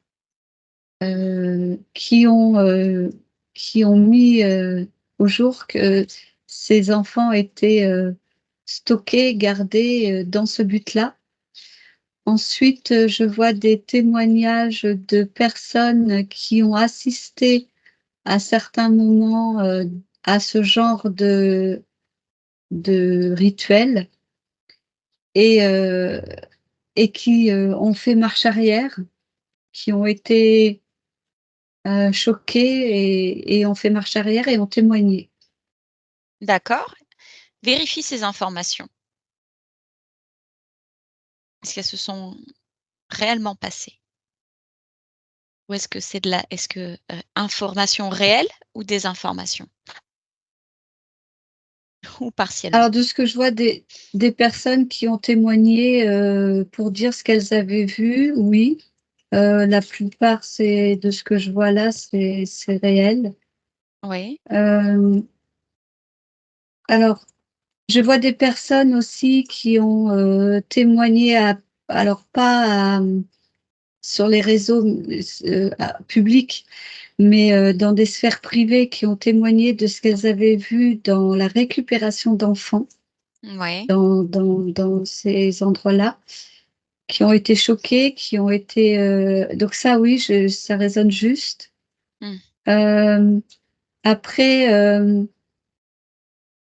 qui ont mis au jour que ces enfants étaient stockés, gardés dans ce but-là. Ensuite, je vois des témoignages de personnes qui ont assisté à certains moments à ce genre de rituel et, euh, et qui ont fait marche arrière, qui ont été choqués et ont fait marche arrière et ont témoigné. D'accord. Vérifie ces informations. Est-ce qu'elles se sont réellement passées? Ou est-ce que c'est information réelle ou désinformation? Ou partiellement? Alors, de ce que je vois des personnes qui ont témoigné pour dire ce qu'elles avaient vu, oui. La plupart, c'est de ce que je vois là, c'est réel. Oui, Euh, alors, je vois des personnes aussi qui ont témoigné alors pas sur les réseaux publics, mais dans des sphères privées qui ont témoigné de ce qu'elles avaient vu dans la récupération d'enfants oui. dans ces endroits-là, qui ont été choquées, qui ont été... donc ça, oui, ça résonne juste. Mmh. Euh, après,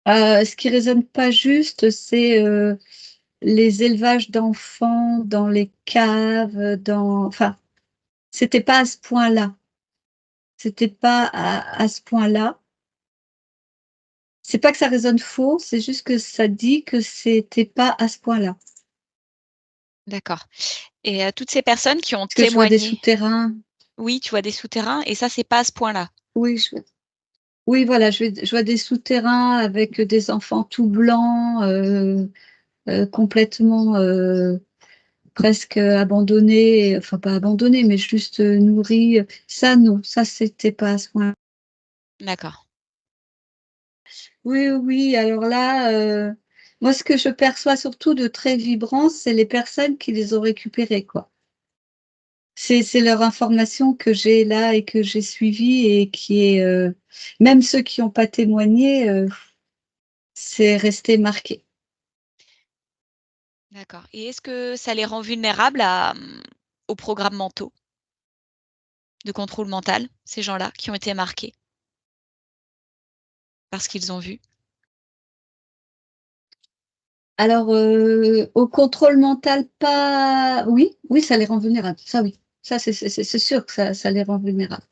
ce qui résonne pas juste, c'est les élevages d'enfants dans les caves, enfin, c'était pas à ce point-là. C'était pas à ce point-là. C'est pas que ça résonne faux, c'est juste que ça dit que c'était pas à ce point-là. D'accord et toutes ces personnes qui ont Parce que je vois des témoigné, souterrains. oui, tu vois des souterrains et ça, c'est pas à ce point-là? Oui, oui, voilà, je vois des souterrains avec des enfants tout blancs, complètement presque abandonnés, enfin pas abandonnés, mais juste nourris. Ça, non, ça, c'était pas à ce point. D'accord. Oui, oui, alors là, moi, ce que je perçois surtout de très vibrant, c'est les personnes qui les ont récupérés, quoi. C'est leur information que j'ai là et que j'ai suivie et qui est, même ceux qui n'ont pas témoigné, c'est resté marqué. D'accord et est-ce que ça les rend vulnérables aux programmes mentaux de contrôle mental, ces gens-là qui ont été marqués par ce qu'ils ont vu? Alors, au contrôle mental, pas oui, oui, ça les rend vulnérables, ça oui. Ça, c'est sûr que ça les rend vulnérables.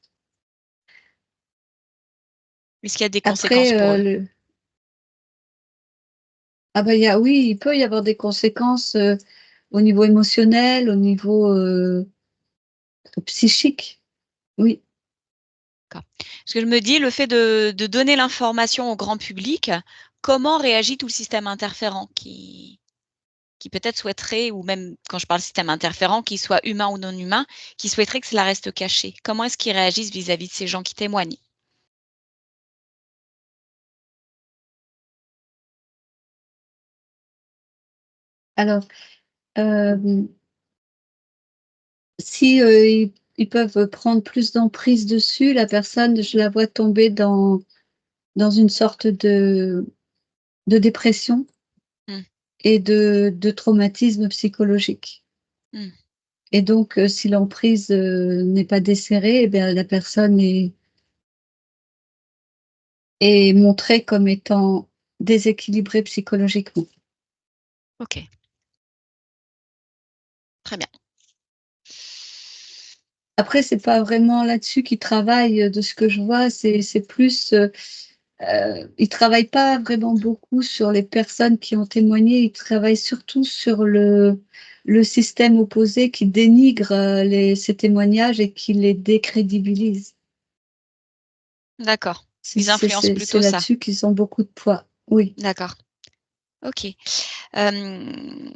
Est-ce qu'il y a des conséquences Après, pour eux? ah bah, oui, il peut y avoir des conséquences, au niveau émotionnel, au niveau, psychique, oui. D'accord. Parce que je me dis, le fait de donner l'information au grand public, comment réagit tout le système interférent qui peut-être souhaiterait ou même quand je parle système interférent, qu'il soit humain ou non humain, qui souhaiterait que cela reste caché? Comment est-ce qu'ils réagissent vis-à-vis de ces gens qui témoignent? Alors, hem, si, ils peuvent prendre plus d'emprise dessus, la personne, je la vois tomber dans une sorte de dépression Mmh, et de traumatisme psychologique. mmh. Et donc, si l'emprise, n'est pas desserrée, eh bien, la personne est montrée comme étant déséquilibrée psychologiquement. OK, très bien. Après, c'est pas vraiment là-dessus qu'ils travaillent, de ce que je vois, c'est plus, ils travaillent pas vraiment beaucoup sur les personnes qui ont témoigné, ils travaillent surtout sur le système opposé qui dénigre, ces témoignages et qui les décrédibilise. D'accord. Ils influencent C'est plutôt ça. là-dessus qu'ils ont beaucoup de poids. Oui. D'accord. OK. Hem,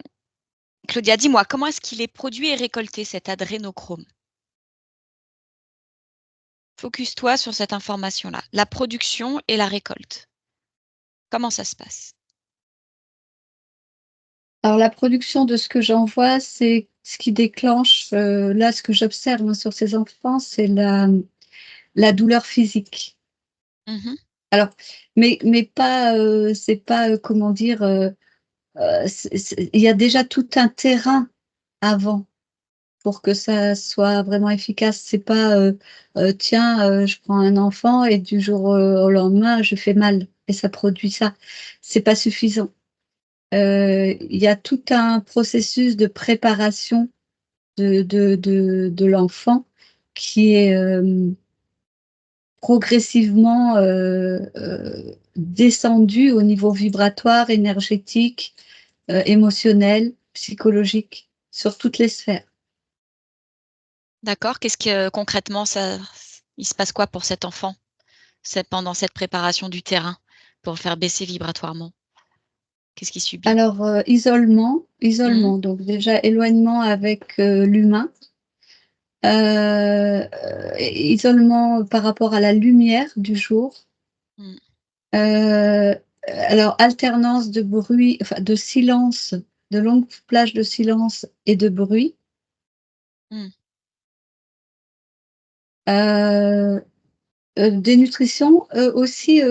Claudia, dis-moi, comment est-ce qu'il est produit et récolté cet adrénochrome? Focus-toi sur cette information-là, la production et la récolte. Comment ça se passe? Alors la production de ce que j'en vois, c'est ce qui déclenche, là, ce que j'observe, moi, sur ces enfants, c'est la douleur physique. Mmh. Alors, mais pas, c'est pas, comment dire, c'est il y a déjà tout un terrain avant pour que ça soit vraiment efficace. C'est pas, tiens, je prends un enfant et du jour, au lendemain, je fais mal et ça produit ça. C'est pas suffisant. Il y a tout un processus de préparation de l'enfant qui est, progressivement, descendu au niveau vibratoire, énergétique, émotionnel, psychologique, sur toutes les sphères. D'accord. Qu'est-ce que concrètement il se passe quoi pour cet enfant? Pendant cette préparation du terrain, pour le faire baisser vibratoirement? Qu'est-ce qu'il subit? Alors, Mmh. isolement, donc déjà éloignement avec, l'humain, isolement par rapport à la lumière du jour, Mmh. alors alternance de bruit, enfin de silence, de longues plages de silence et de bruit, Mmh. heu dénutrition, aussi,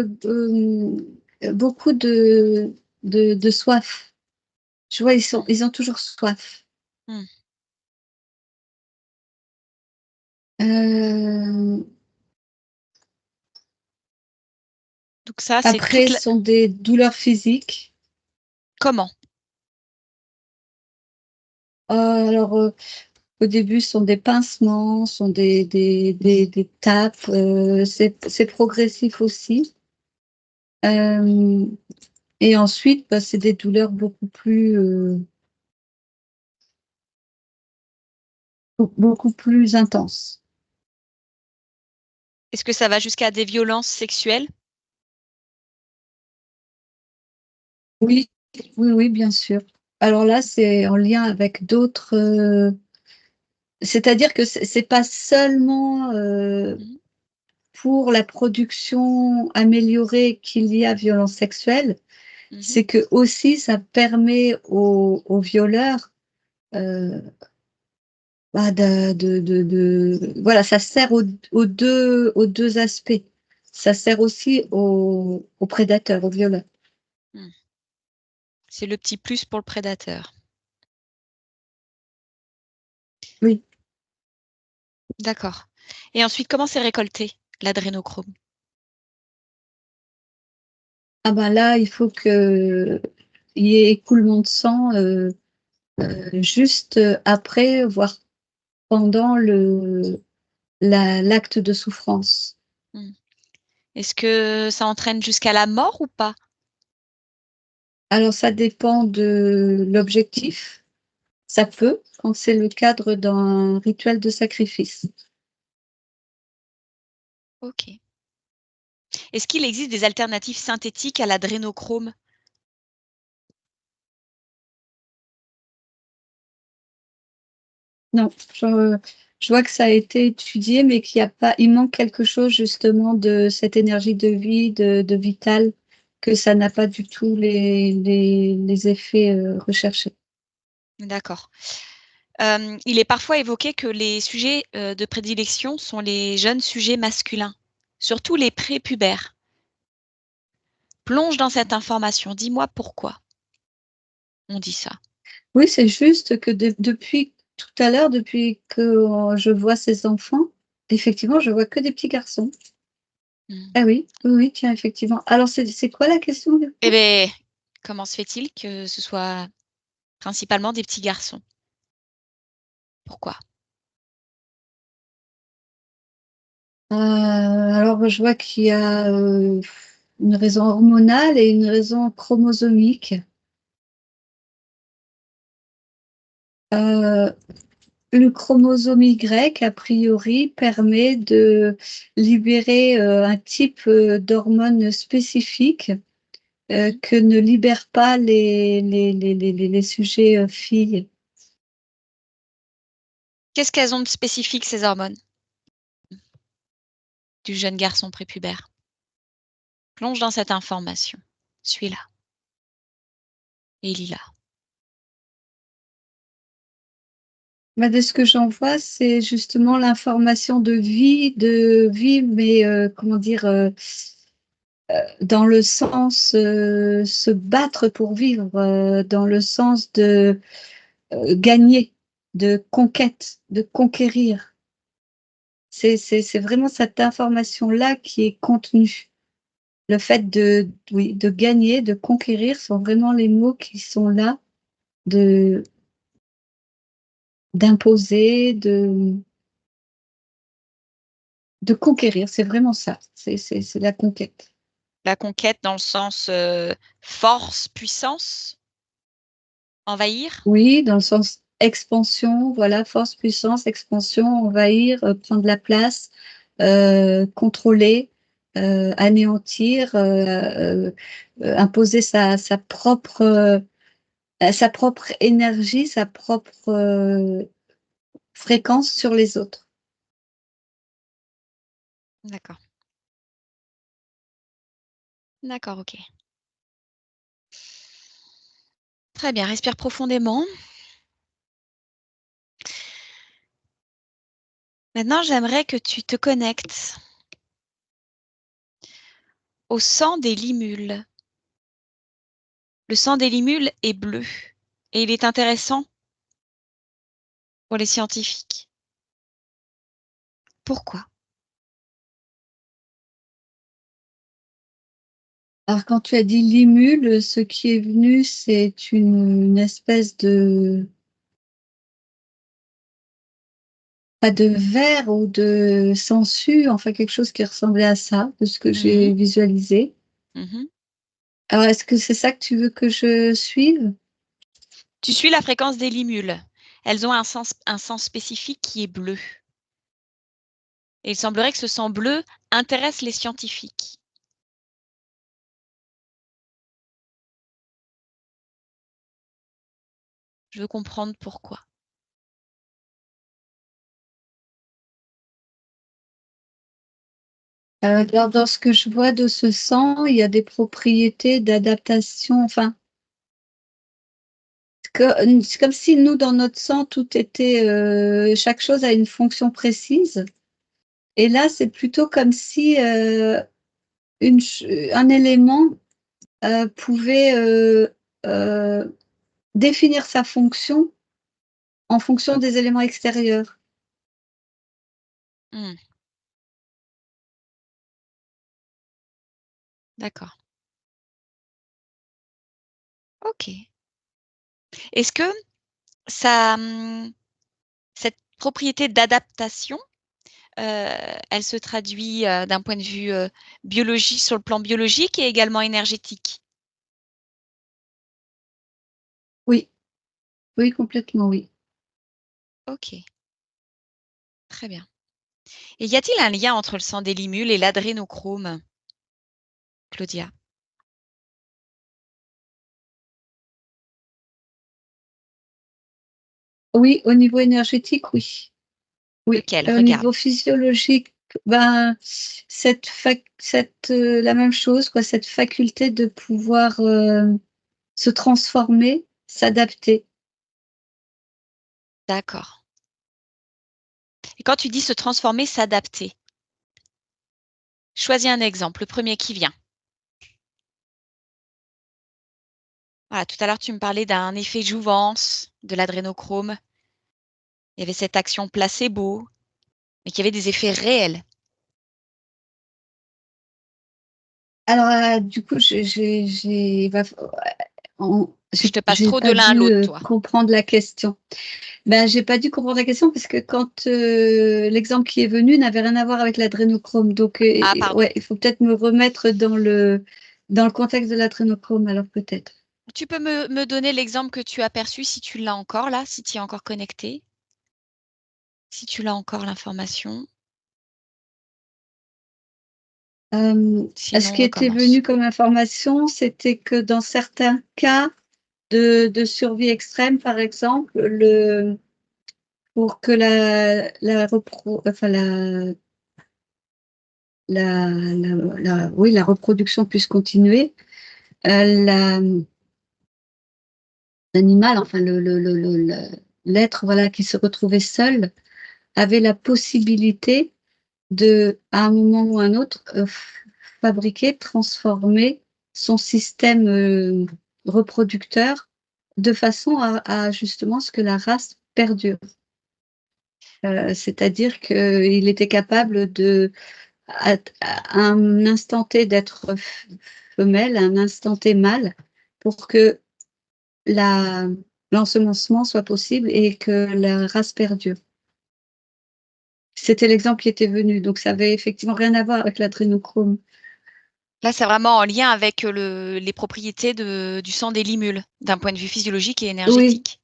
beaucoup de soif. Tu vois, Mmh. ils ont toujours soif. Mmh. Heu, Donc ça, c'est Après toute la ce sont des douleurs physiques. comment? Alors, au début, ce sont des pincements, ce sont des tapes, c'est progressif aussi. Hem Et ensuite, bah, c'est des douleurs beaucoup plus intenses. Est-ce que ça va jusqu'à des violences sexuelles? Oui, oui, oui, bien sûr. Alors là, c'est en lien avec d'autres, c'est-à-dire que c'est pas seulement, Mmh. pour la production améliorée qu'il y a violence sexuelle, Mmh. c'est que aussi ça permet aux violeurs, heu, bah, voilà, ça sert aux deux aspects. Ça sert aussi aux prédateurs, aux violeurs. Mmh. C'est le petit plus pour le prédateur. Oui. D'accord, et ensuite, comment c'est récolté, l'adrénochrome? Ah bah, là, il faut qu'il y ait écoulement de sang, juste, après, voire pendant l'acte de souffrance. Mmh. Est-ce que ça entraîne jusqu'à la mort ou pas? Alors ça dépend de l'objectif. Ça peut, quand c'est le cadre d'un rituel de sacrifice. OK. Est-ce qu'il existe des alternatives synthétiques à l'adrénochrome? Non, je vois que ça a été étudié, mais il manque quelque chose justement de cette énergie de vie, de vital, que ça n'a pas du tout les effets, recherchés. D'accord. Il est parfois évoqué que les sujets, de prédilection sont les jeunes sujets masculins, surtout les prépubères. Plonge dans cette information, dis-moi pourquoi on dit ça? Oui, c'est juste que depuis tout à l'heure, depuis que, je vois ces enfants, effectivement, je vois que des petits garçons. Mmh. Ah oui, oui, oui, tiens, effectivement. Alors c'est quoi la question du Eh coup? beh, comment se fait-il que ce soit principalement des petits garçons? Pourquoi? Alors je vois qu'il y a, une raison hormonale et une raison chromosomique. Heu, le chromosome Y, a priori, permet de libérer, un type, d'hormones spécifiques, Mmh. que ne libèrent pas les sujets, filles. Qu'est-ce qu'elles ont de spécifique ces hormones du jeune garçon prépubère? Plonge dans cette information. Suis là et lis-la. Bah, de ce que j'en vois, c'est justement l'information de vie, mais comment dire, dans le sens se battre pour vivre, dans le sens de gagner, de conquête, de conquérir. C'est vraiment cette information-là qui est contenue. Le fait oui, de gagner, de conquérir sont vraiment les mots qui sont là, de d'imposer, de conquérir. C'est vraiment ça. C'est la conquête. La conquête dans le sens force, puissance, envahir? Oui, dans le sens expansion, voilà, force, puissance, expansion, envahir, prendre la place, contrôler, anéantir, imposer sa propre énergie, sa propre fréquence sur les autres. D'accord. D'accord, ok. Très bien, respire profondément. Maintenant, j'aimerais que tu te connectes au sang des limules. Le sang des limules est bleu et il est intéressant pour les scientifiques. Pourquoi? Alors, quand tu as dit limule, ce qui est venu, c'est une espèce pas de verre ou de sangsue, enfin quelque chose qui ressemblait à ça, de ce que j'ai visualisé. Mhm. Alors, est-ce que c'est ça que tu veux que je suive? Tu suis la fréquence des limules. Elles ont un sens spécifique qui est bleu. Et il semblerait que ce sang bleu intéresse les scientifiques. Je veux comprendre pourquoi. Alors, dans ce que je vois de ce sang, il y a des propriétés d'adaptation, enfin, c'est comme si nous, dans notre sang, tout était, chaque chose a une fonction précise. Et là, c'est plutôt comme si un élément pouvait définir sa fonction en fonction des éléments extérieurs. Hmm. D'accord. Ok. Est-ce que ça, cette propriété d'adaptation, elle se traduit d'un point de vue biologique, sur le plan biologique et également énergétique? Oui, oui, complètement, oui. Ok, très bien. Et y a-t-il un lien entre le sang des limules et l'adrénochrome, Claudia? Oui, au niveau énergétique, oui. Oui, Lequel? au Regarde. niveau physiologique, ben, la même chose, quoi, cette faculté de pouvoir se transformer, s'adapter. D'accord. Et quand tu dis se transformer, s'adapter, choisis un exemple, le premier qui vient. Voilà, tout à l'heure, tu me parlais d'un effet jouvence de l'adrénochrome. Il y avait cette action placebo, mais qui avait des effets réels. Alors, du coup, Je te passe j'ai trop de pas l'un à dû l'autre, toi. comprendre la question. Ben, j'ai pas dû comprendre la question parce que quand l'exemple qui est venu n'avait rien à voir avec l'adrénochrome. Donc, Ah, pardon. ouais, il faut peut-être me remettre dans le contexte de l'adrénochrome, alors peut-être. Tu peux me donner l'exemple que tu as perçu, si tu l'as encore là, si tu es encore connecté, si tu l'as encore l'information. Ce Sinon, on qui était venu recommence. comme information, c'était que dans certains cas de survie extrême, par exemple, pour que oui, la reproduction puisse continuer, l'animal, enfin l'être voilà, qui se retrouvait seul avait la possibilité de, à un moment ou un autre, fabriquer, transformer son système reproducteur de façon à justement ce que la race perdure. C'est-à-dire qu'il était capable de, à un instant T d'être femelle, à un instant T mâle, pour que l'ensemencement soit possible et que la race perdure. C'était l'exemple qui était venu, donc ça avait effectivement rien à voir avec l'adrénochrome. Là, c'est vraiment en lien avec les propriétés du sang des limules, d'un point de vue physiologique et Oui, énergétique.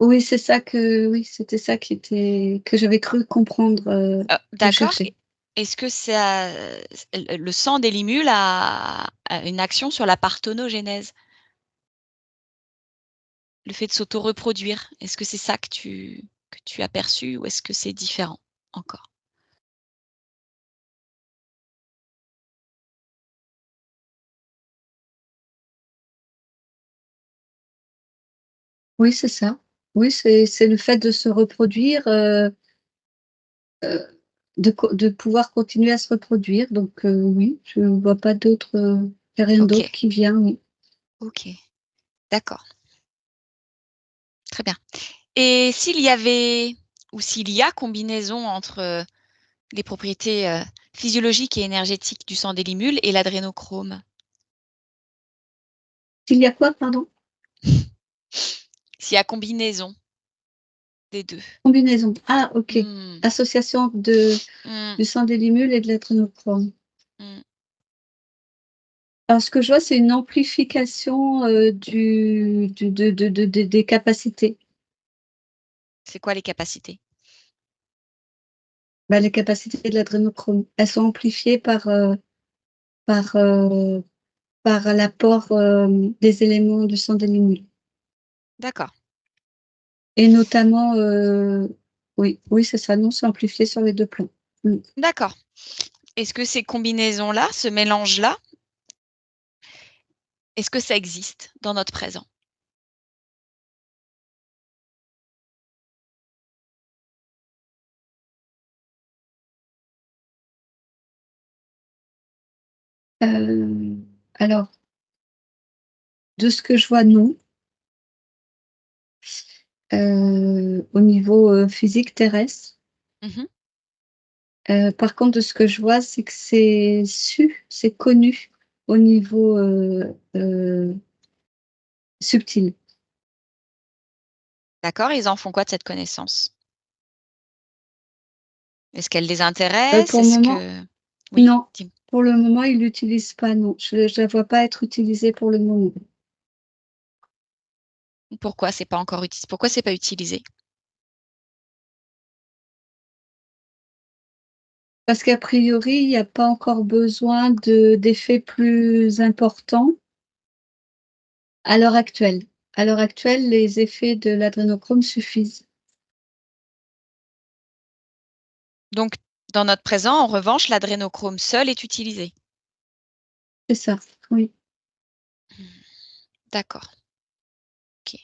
oui, oui, c'était ça que j'avais cru comprendre, que je D'accord. cherchais. Est-ce que le sang des limules a une action sur la parthénogenèse? Le fait de s'auto-reproduire, est-ce que c'est ça que tu as perçu ou est-ce que c'est différent encore? Oui, c'est ça. Oui, c'est le fait de se reproduire, heu, de pouvoir continuer à se reproduire, donc oui, je ne vois pas d'autre, il y a rien d'autre OK, qui vient, oui. OK, d'accord, très bien. Et s'il y avait ou s'il y a combinaison entre, les propriétés, physiologiques et énergétiques du sang des limules et l'adrénochrome? S'il y a quoi, pardon? S'il y a combinaison des 2. Combinaison. Ah OK. Mmh. Association Mmh. du sang des limules et de l'adrénochrome. Mmh. Alors ce que je vois, c'est une amplification, du des capacités. C'est quoi les capacités? Bah, les capacités de l'adrénochrome. Elles sont amplifiées par, heu, par l'apport, des éléments du sang des limules D'accord, et notamment, oui, oui, c'est ça, non, c'est amplifié sur les 2 plans. Mmh. d'accord. Est-ce que ces combinaisons-là, ce mélange-là, est-ce que ça existe dans notre présent? Alors de ce que je vois, non. Au niveau, physique terrestre. Mmh. Par contre, de ce que je vois, c'est que c'est connu au niveau, subtil. D'accord, ils en font quoi de cette connaissance? Est-ce qu'elle les intéresse? Pour le Est-ce moment, que oui, non. dis Pour le moment, ils l'utilisent pas, non. Je la vois pas être utilisée pour le moment. pourquoi c'est pas encore utilisé? Pourquoi c'est pas utilisé? Parce qu'a priori, il y a pas encore besoin d'effets plus importants à l'heure actuelle. À l'heure actuelle, les effets de l'adrénochrome suffisent. Donc dans notre présent, en revanche, l'adrénochrome seul est utilisé? C'est ça, oui. Mmh. D'accord, OK,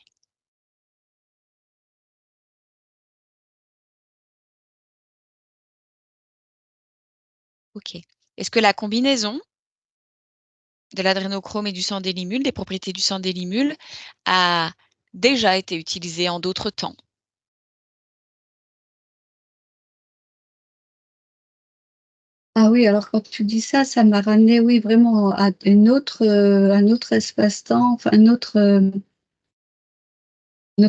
OK. Est-ce que la combinaison de l'adrénochrome et du sang des limules, des propriétés du sang des limules, a déjà été utilisée en d'autres temps? Ah oui, alors quand tu dis ça, ça m'a ramené, oui, vraiment à un autre espace-temps, enfin une autre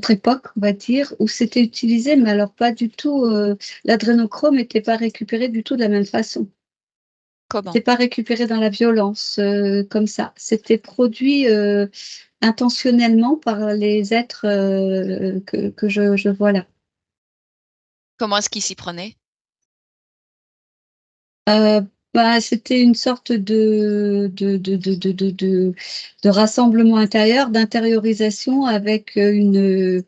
époque, on va dire, où c'était utilisé, mais alors pas du tout, l'adrénochrome n'était pas récupéré du tout de la même façon. Comment? C'était pas récupéré dans la violence, comme ça. C'était produit, intentionnellement par les êtres, que je vois là. Comment est-ce qu'ils s'y prenaient? Heu, bah, c'était une sorte de rassemblement intérieur, d'intériorisation avec, je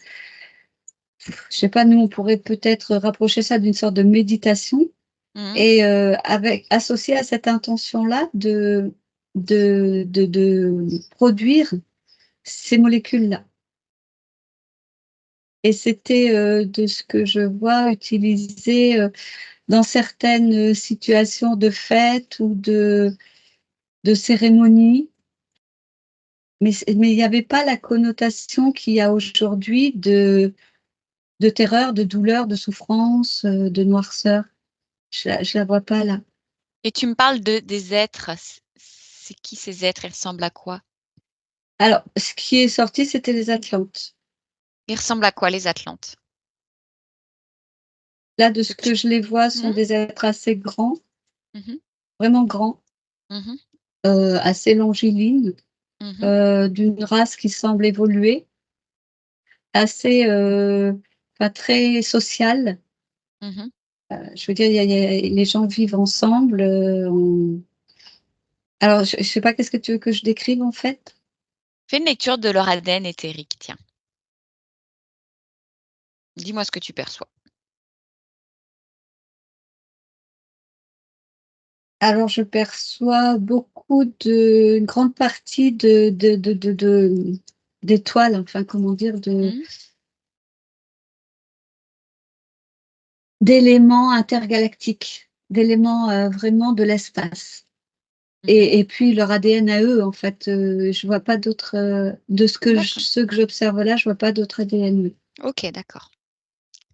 sais pas, nous, on pourrait peut-être rapprocher ça d'une sorte de méditation Mmh. et avec associé à cette intention-là de produire ces molécules-là. Et c'était, de ce que je vois, utilisé dans certaines situations de fête ou de cérémonie. Mais il n'y avait pas la connotation qu'il y a aujourd'hui de terreur, de douleur, de souffrance, de noirceur. Je la vois pas là. Et tu me parles des êtres. C'est qui ces êtres? Ils ressemblent à quoi? Alors, ce qui est sorti, c'était les Atlantes. Ils ressemblent à quoi, les Atlantes? Là, de ce que je les vois, sont Mmh. des êtres assez grands, Mmh. vraiment grands, Mmh. assez longilines, Mmh. d'une race qui semble évoluer, assez, enfin très sociale. Mmh. Je veux dire, les gens vivent ensemble. Alors, je sais pas, qu'est-ce que tu veux que je décrive en fait? Fais une lecture de leur ADN éthérique, tiens. Dis-moi ce que tu perçois. Alors, je perçois une grande partie d'étoiles, enfin, comment dire, Mmh. d'éléments intergalactiques, d'éléments vraiment de l'espace. Mmh. Et puis leur ADN à eux, en fait, je vois pas d'autres, de D'accord. ceux que j'observe là, je vois pas d'autres ADN. OK, d'accord.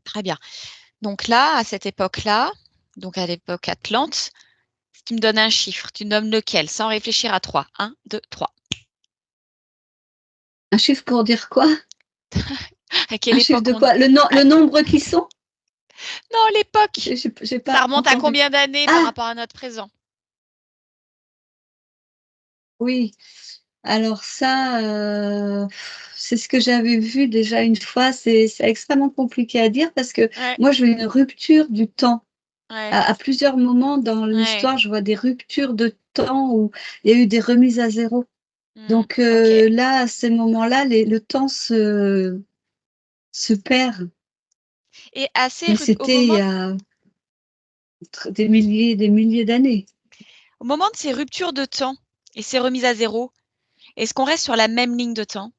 Très bien. Donc là, à cette époque-là, donc à l'époque Atlante, si tu me donnes un chiffre, tu nommes lequel? Sans réfléchir à 3. 1, 2, 3. Un chiffre pour dire quoi? À quelle Un chiffre époque de on est? quoi? Le nombre qui sont? Non, l'époque! J'ai Ça pas remonte à entendu. combien d'années par Ah! rapport à notre présent? Oui, alors ça, c'est ce que j'avais vu déjà une fois. C'est extrêmement compliqué à dire parce que Ouais, moi, je vois une rupture du temps. ouais, À plusieurs moments dans ouais. l'histoire, je vois des ruptures de temps où il y a eu des remises à zéro. Mmh, Donc OK. là, à ces moments-là, le temps se perd. Et Mais au c'était il y moment a des milliers d'années. de ces ruptures de temps et ces remises à zéro, est-ce qu'on reste sur la même ligne de temps?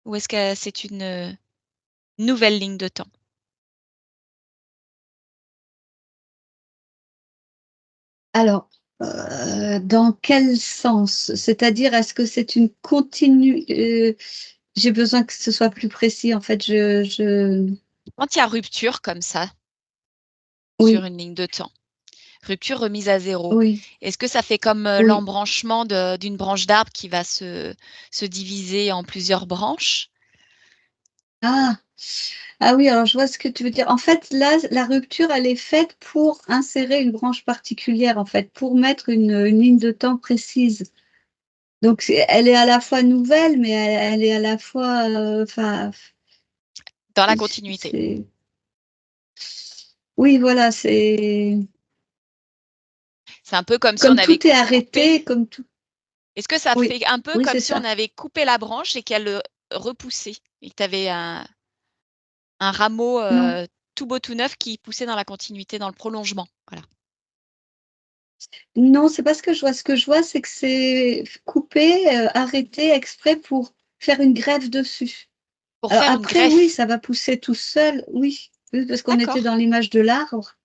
Ou est-ce que c'est une, nouvelle ligne de temps? Alors, dans quel sens? C'est-à-dire, est-ce que c'est une continue, j'ai besoin que ce soit plus précis, en fait, Quand il y a rupture comme ça, sur oui, une ligne de temps, rupture, remise à zéro, oui, est-ce que ça fait comme, oui. l'embranchement d'une branche d'arbre qui va se diviser en plusieurs branches? Ah! Ah oui, alors je vois ce que tu veux dire. En fait, là, la rupture, elle est faite pour insérer une branche particulière, en fait, pour mettre une ligne de temps précise. Donc elle est à la fois nouvelle, mais elle est à la fois, enfin, Dans la continuité. c'est oui, voilà, c'est C'est un peu comme si on comme avait tout est coupé. arrêté, comme tout Est-ce que ça oui, fait un peu oui, comme c'est si on ça. avait coupé la branche et qu'elle, repoussait et que tu avais un rameau, Non, tout beau tout neuf qui poussait dans la continuité, dans le prolongement? Voilà. non, c'est pas ce que je vois. Ce que je vois, c'est que c'est coupé, arrêté exprès pour faire une greffe dessus. Pour Alors faire une après, oui, greffe? ça va pousser tout seul, oui, oui, parce qu'on était D'accord. dans l'image de l'arbre.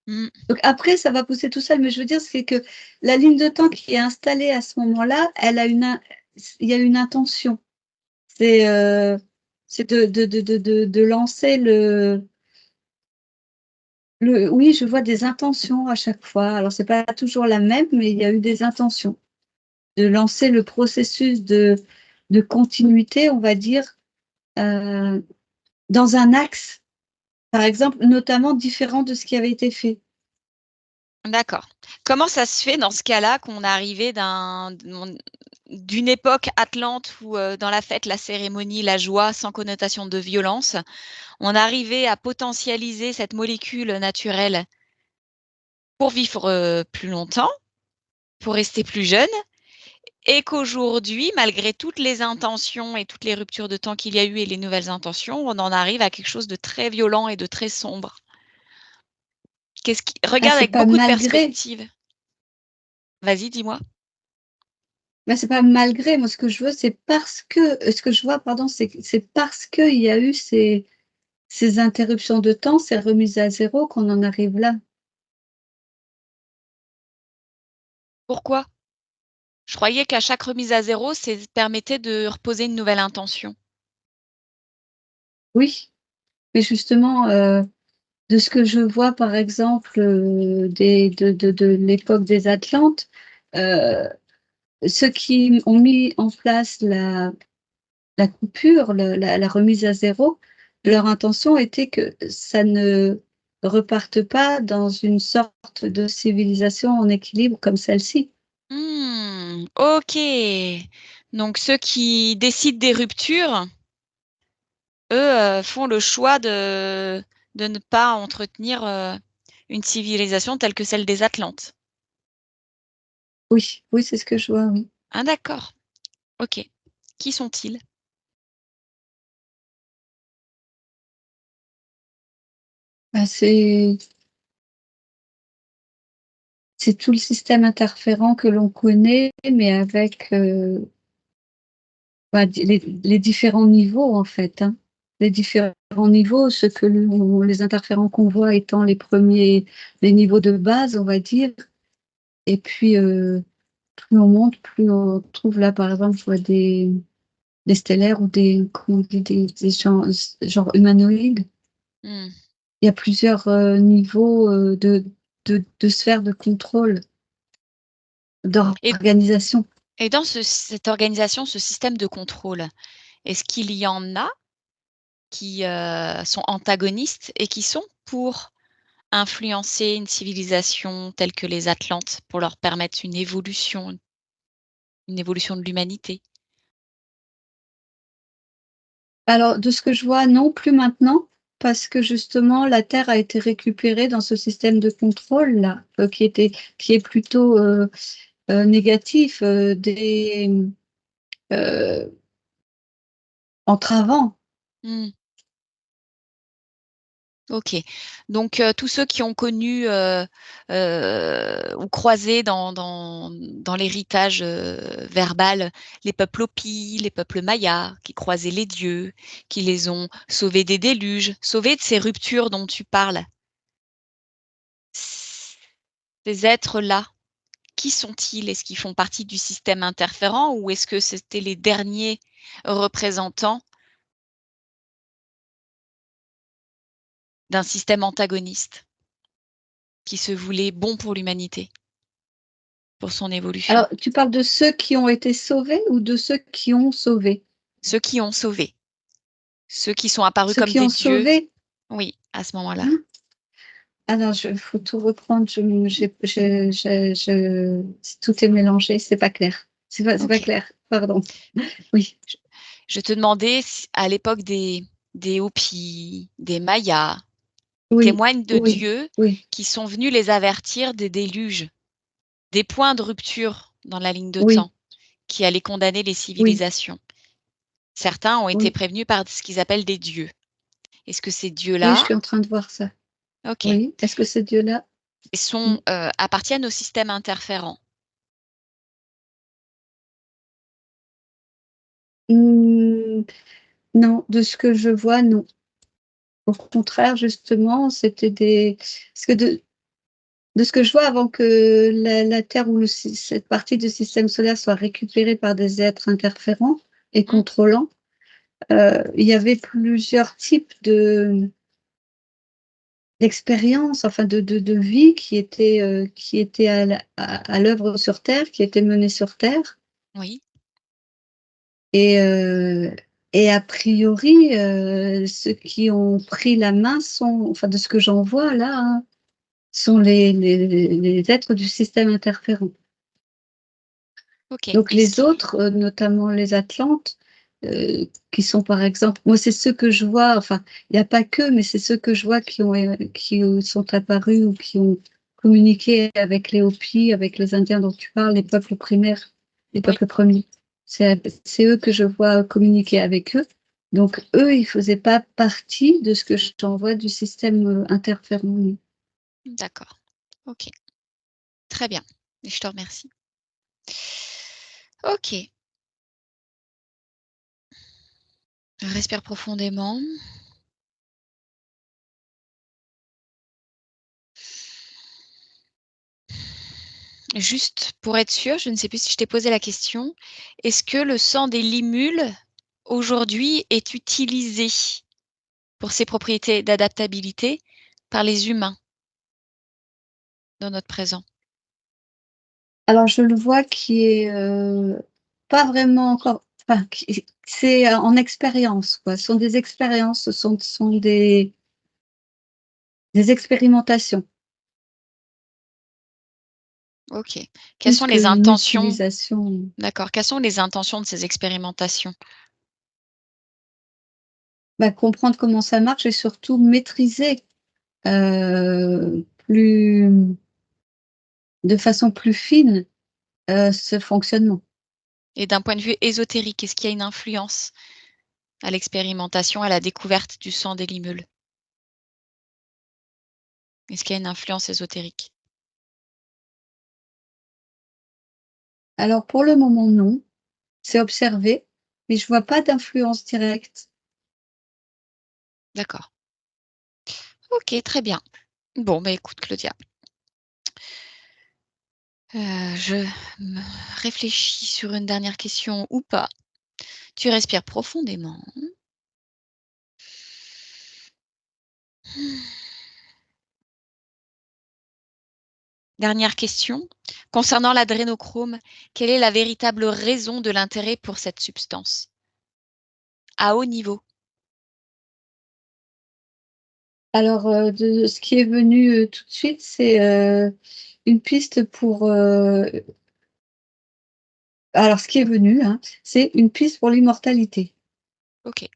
Mmh. Donc après, ça va pousser tout seul, mais je veux dire, c'est que la ligne de temps qui est installée à ce moment-là, elle a il y a une intention. C'est, c'est de lancer oui, je vois des intentions à chaque fois. Alors c'est pas toujours la même, mais il y a eu des intentions. De lancer le processus de continuité, on va dire, heu, dans un axe, par exemple, notamment différent de ce qui avait été fait. D'accord. Comment ça se fait dans ce cas-là qu'on est arrivé d'une époque atlante où, dans la fête, la cérémonie, la joie, sans connotation de violence, on arrivait à potentialiser cette molécule naturelle pour vivre, plus longtemps, pour rester plus jeune et qu'aujourd'hui, malgré toutes les intentions et toutes les ruptures de temps qu'il y a eu et les nouvelles intentions, on en arrive à quelque chose de très violent et de très sombre? Qu'est-ce qui Ah, regarde c'est avec pas beaucoup de malgré. perspective. Vas-y, dis-moi? Mais c'est pas malgré, moi ce que je veux, c'est parce que, ce que je vois, pardon, c'est parce qu'il y a eu ces interruptions de temps, ces remises à zéro qu'on en arrive là. Pourquoi? Je croyais qu'à chaque remise à zéro, c'est permettait de reposer une nouvelle intention. Oui, mais justement, de ce que je vois, par exemple, de l'époque des Atlantes, heu, ceux qui ont mis en place la coupure, la remise à zéro, Mmh. leur intention était que ça ne reparte pas dans une sorte de civilisation en équilibre comme celle-ci. Mmh, OK. Donc ceux qui décident des ruptures, eux, font le choix de ne pas entretenir, une civilisation telle que celle des Atlantes. Oui, oui, c'est ce que je vois, oui. Ah d'accord, OK. Qui sont-ils? Bah, c'est tout le système interférent que l'on connaît, mais avec, bah, les différents niveaux, en fait, hein. Les différents niveaux, ce que les interférents qu'on voit étant les niveaux de base, on va dire. Et puis, plus on monte, plus on trouve là, par exemple, je vois des stellaires ou des gens genre humanoïdes. Mmh. Il y a plusieurs, niveaux, de sphères de contrôle, Et d'organisation. et dans cette organisation, ce système de contrôle, est-ce qu'il y en a qui, sont antagonistes et qui sont pour influencer une civilisation telle que les Atlantes, pour leur permettre une évolution de l'humanité? Alors, de ce que je vois, non, plus maintenant, parce que justement la Terre a été récupérée dans ce système de contrôle-là, qui est plutôt, négatif, heu, entravant. Mmh. OK. Donc tous ceux qui ont connu, ou croisé dans l'héritage, verbal, les peuples Hopis, les peuples Mayas, qui croisaient les dieux, qui les ont sauvés des déluges, sauvés de ces ruptures dont tu parles. Ces êtres-là, qui sont-ils? Est-ce qu'ils font partie du système interférent ou est-ce que c'était les derniers représentants d'un système antagoniste, qui se voulait bon pour l'humanité, pour son évolution? Alors, tu parles de ceux qui ont été sauvés ou de ceux qui ont sauvé? Ceux qui ont sauvé, ceux qui sont apparus Ceux comme qui des ont dieux, sauvé? oui, à ce moment-là. Hein? Alors, je faut tout reprendre, tout est mélangé, c'est pas clair. C'est pas OK. clair, pardon. Oui, Je te demandais si à l'époque des Hopis, des Mayas, ils oui, témoignent de oui, dieux oui, qui sont venus les avertir des déluges, des points de rupture dans la ligne de oui, temps qui allaient condamner les oui, civilisations. Certains ont été oui, prévenus par ce qu'ils appellent des dieux. Est-ce que ces oui, je dieux-là, suis en train de voir ça. OK, Oui, est-ce que c'est Dieu-là? Mmh. appartiennent au système interférent? Mmh, non, de ce que je vois, non. Au contraire, justement, c'était des parce que de ce que je vois, avant que la Terre ou cette partie du système solaire soit récupérée par des êtres interférents et Mmh, contrôlants, il y avait plusieurs types d'expériences, enfin de vie qui étaient à l'œuvre sur Terre, qui étaient menées sur Terre. oui, Et a priori, ceux qui ont pris la main sont, enfin de ce que j'en vois là, hein, sont les êtres du système interférent. OK. Donc Est-ce les qu'il autres, notamment les Atlantes, qui sont par exemple, moi c'est ceux que je vois, enfin il y a pas que, mais c'est ceux que je vois qui, sont apparus ou qui ont communiqué avec les Hopis, avec les Indiens dont tu parles, les peuples primaires, les Oui, peuples premiers. C'est eux que je vois communiquer avec eux. Donc eux, ils faisaient pas partie de ce que j'en vois du système, interférent. d'accord. OK, très bien et je te remercie. Ok. Respire profondément. Juste pour être sûre, je ne sais plus si je t'ai posé la question, est-ce que le sang des limules aujourd'hui est utilisé pour ses propriétés d'adaptabilité par les humains dans notre présent? Alors je le vois qui est, pas vraiment encore enfin qui c'est en expérience quoi. Ce sont des expériences, ce sont des expérimentations, Ok. Quelles plus sont les qu'une intentions? utilisation. D'accord. Quelles sont les intentions de ces expérimentations? Bah, comprendre comment ça marche et surtout maîtriser, plus de façon plus fine, ce fonctionnement. Et d'un point de vue ésotérique, est-ce qu'il y a une influence à l'expérimentation, à la découverte du sang des limules? Est-ce qu'il y a une influence ésotérique? Alors pour le moment non, c'est observé, mais je vois pas d'influence directe. D'accord. Ok, très bien. Bon, bah écoute, Claudia, je me réfléchis sur une dernière question ou pas. Tu respires profondément. Dernière question. Concernant l'adrénochrome, quelle est la véritable raison de l'intérêt pour cette substance? À haut niveau. Alors, de ce qui est venu, tout de suite, c'est, une piste pour, alors ce qui est venu, hein, c'est une piste pour l'immortalité. Ok.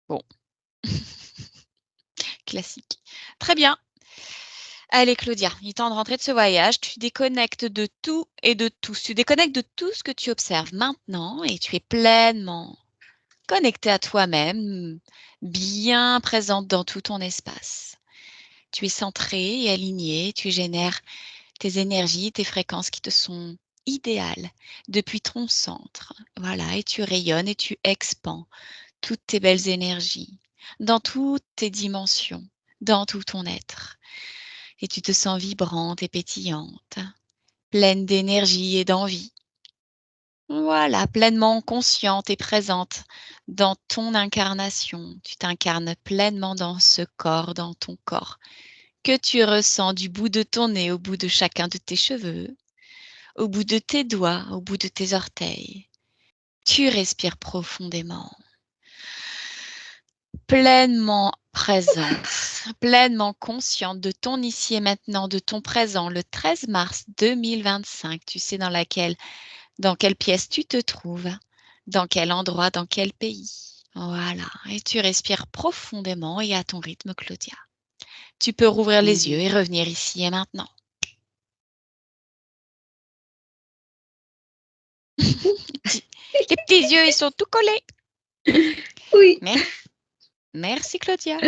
Bon. Classique. Très bien. Allez, Claudia, il est temps de rentrer de ce voyage. Tu déconnectes de tout et de tous. Tu déconnectes de tout ce que tu observes maintenant et tu es pleinement connectée à toi-même, bien présente dans tout ton espace. Tu es centrée et alignée. Tu génères tes énergies, tes fréquences qui te sont idéales depuis ton centre. Voilà, et tu rayonnes et tu expands toutes tes belles énergies dans toutes tes dimensions, dans tout ton être. Et tu te sens vibrante et pétillante, pleine d'énergie et d'envie. Voilà, pleinement consciente et présente dans ton incarnation. Tu t'incarnes pleinement dans ce corps, dans ton corps, que tu ressens du bout de ton nez au bout de chacun de tes cheveux, au bout de tes doigts, au bout de tes orteils. Tu respires profondément, pleinement présente, pleinement consciente de ton ici et maintenant, de ton présent, le 13 mars 2025. Tu sais dans quelle pièce tu te trouves, dans quel endroit, dans quel pays. Voilà, et tu respires profondément et à ton rythme, Claudia. Tu peux rouvrir les yeux Mmh. et revenir ici et maintenant. Les petits yeux, ils sont tout collés. Oui. Merci, Claudia.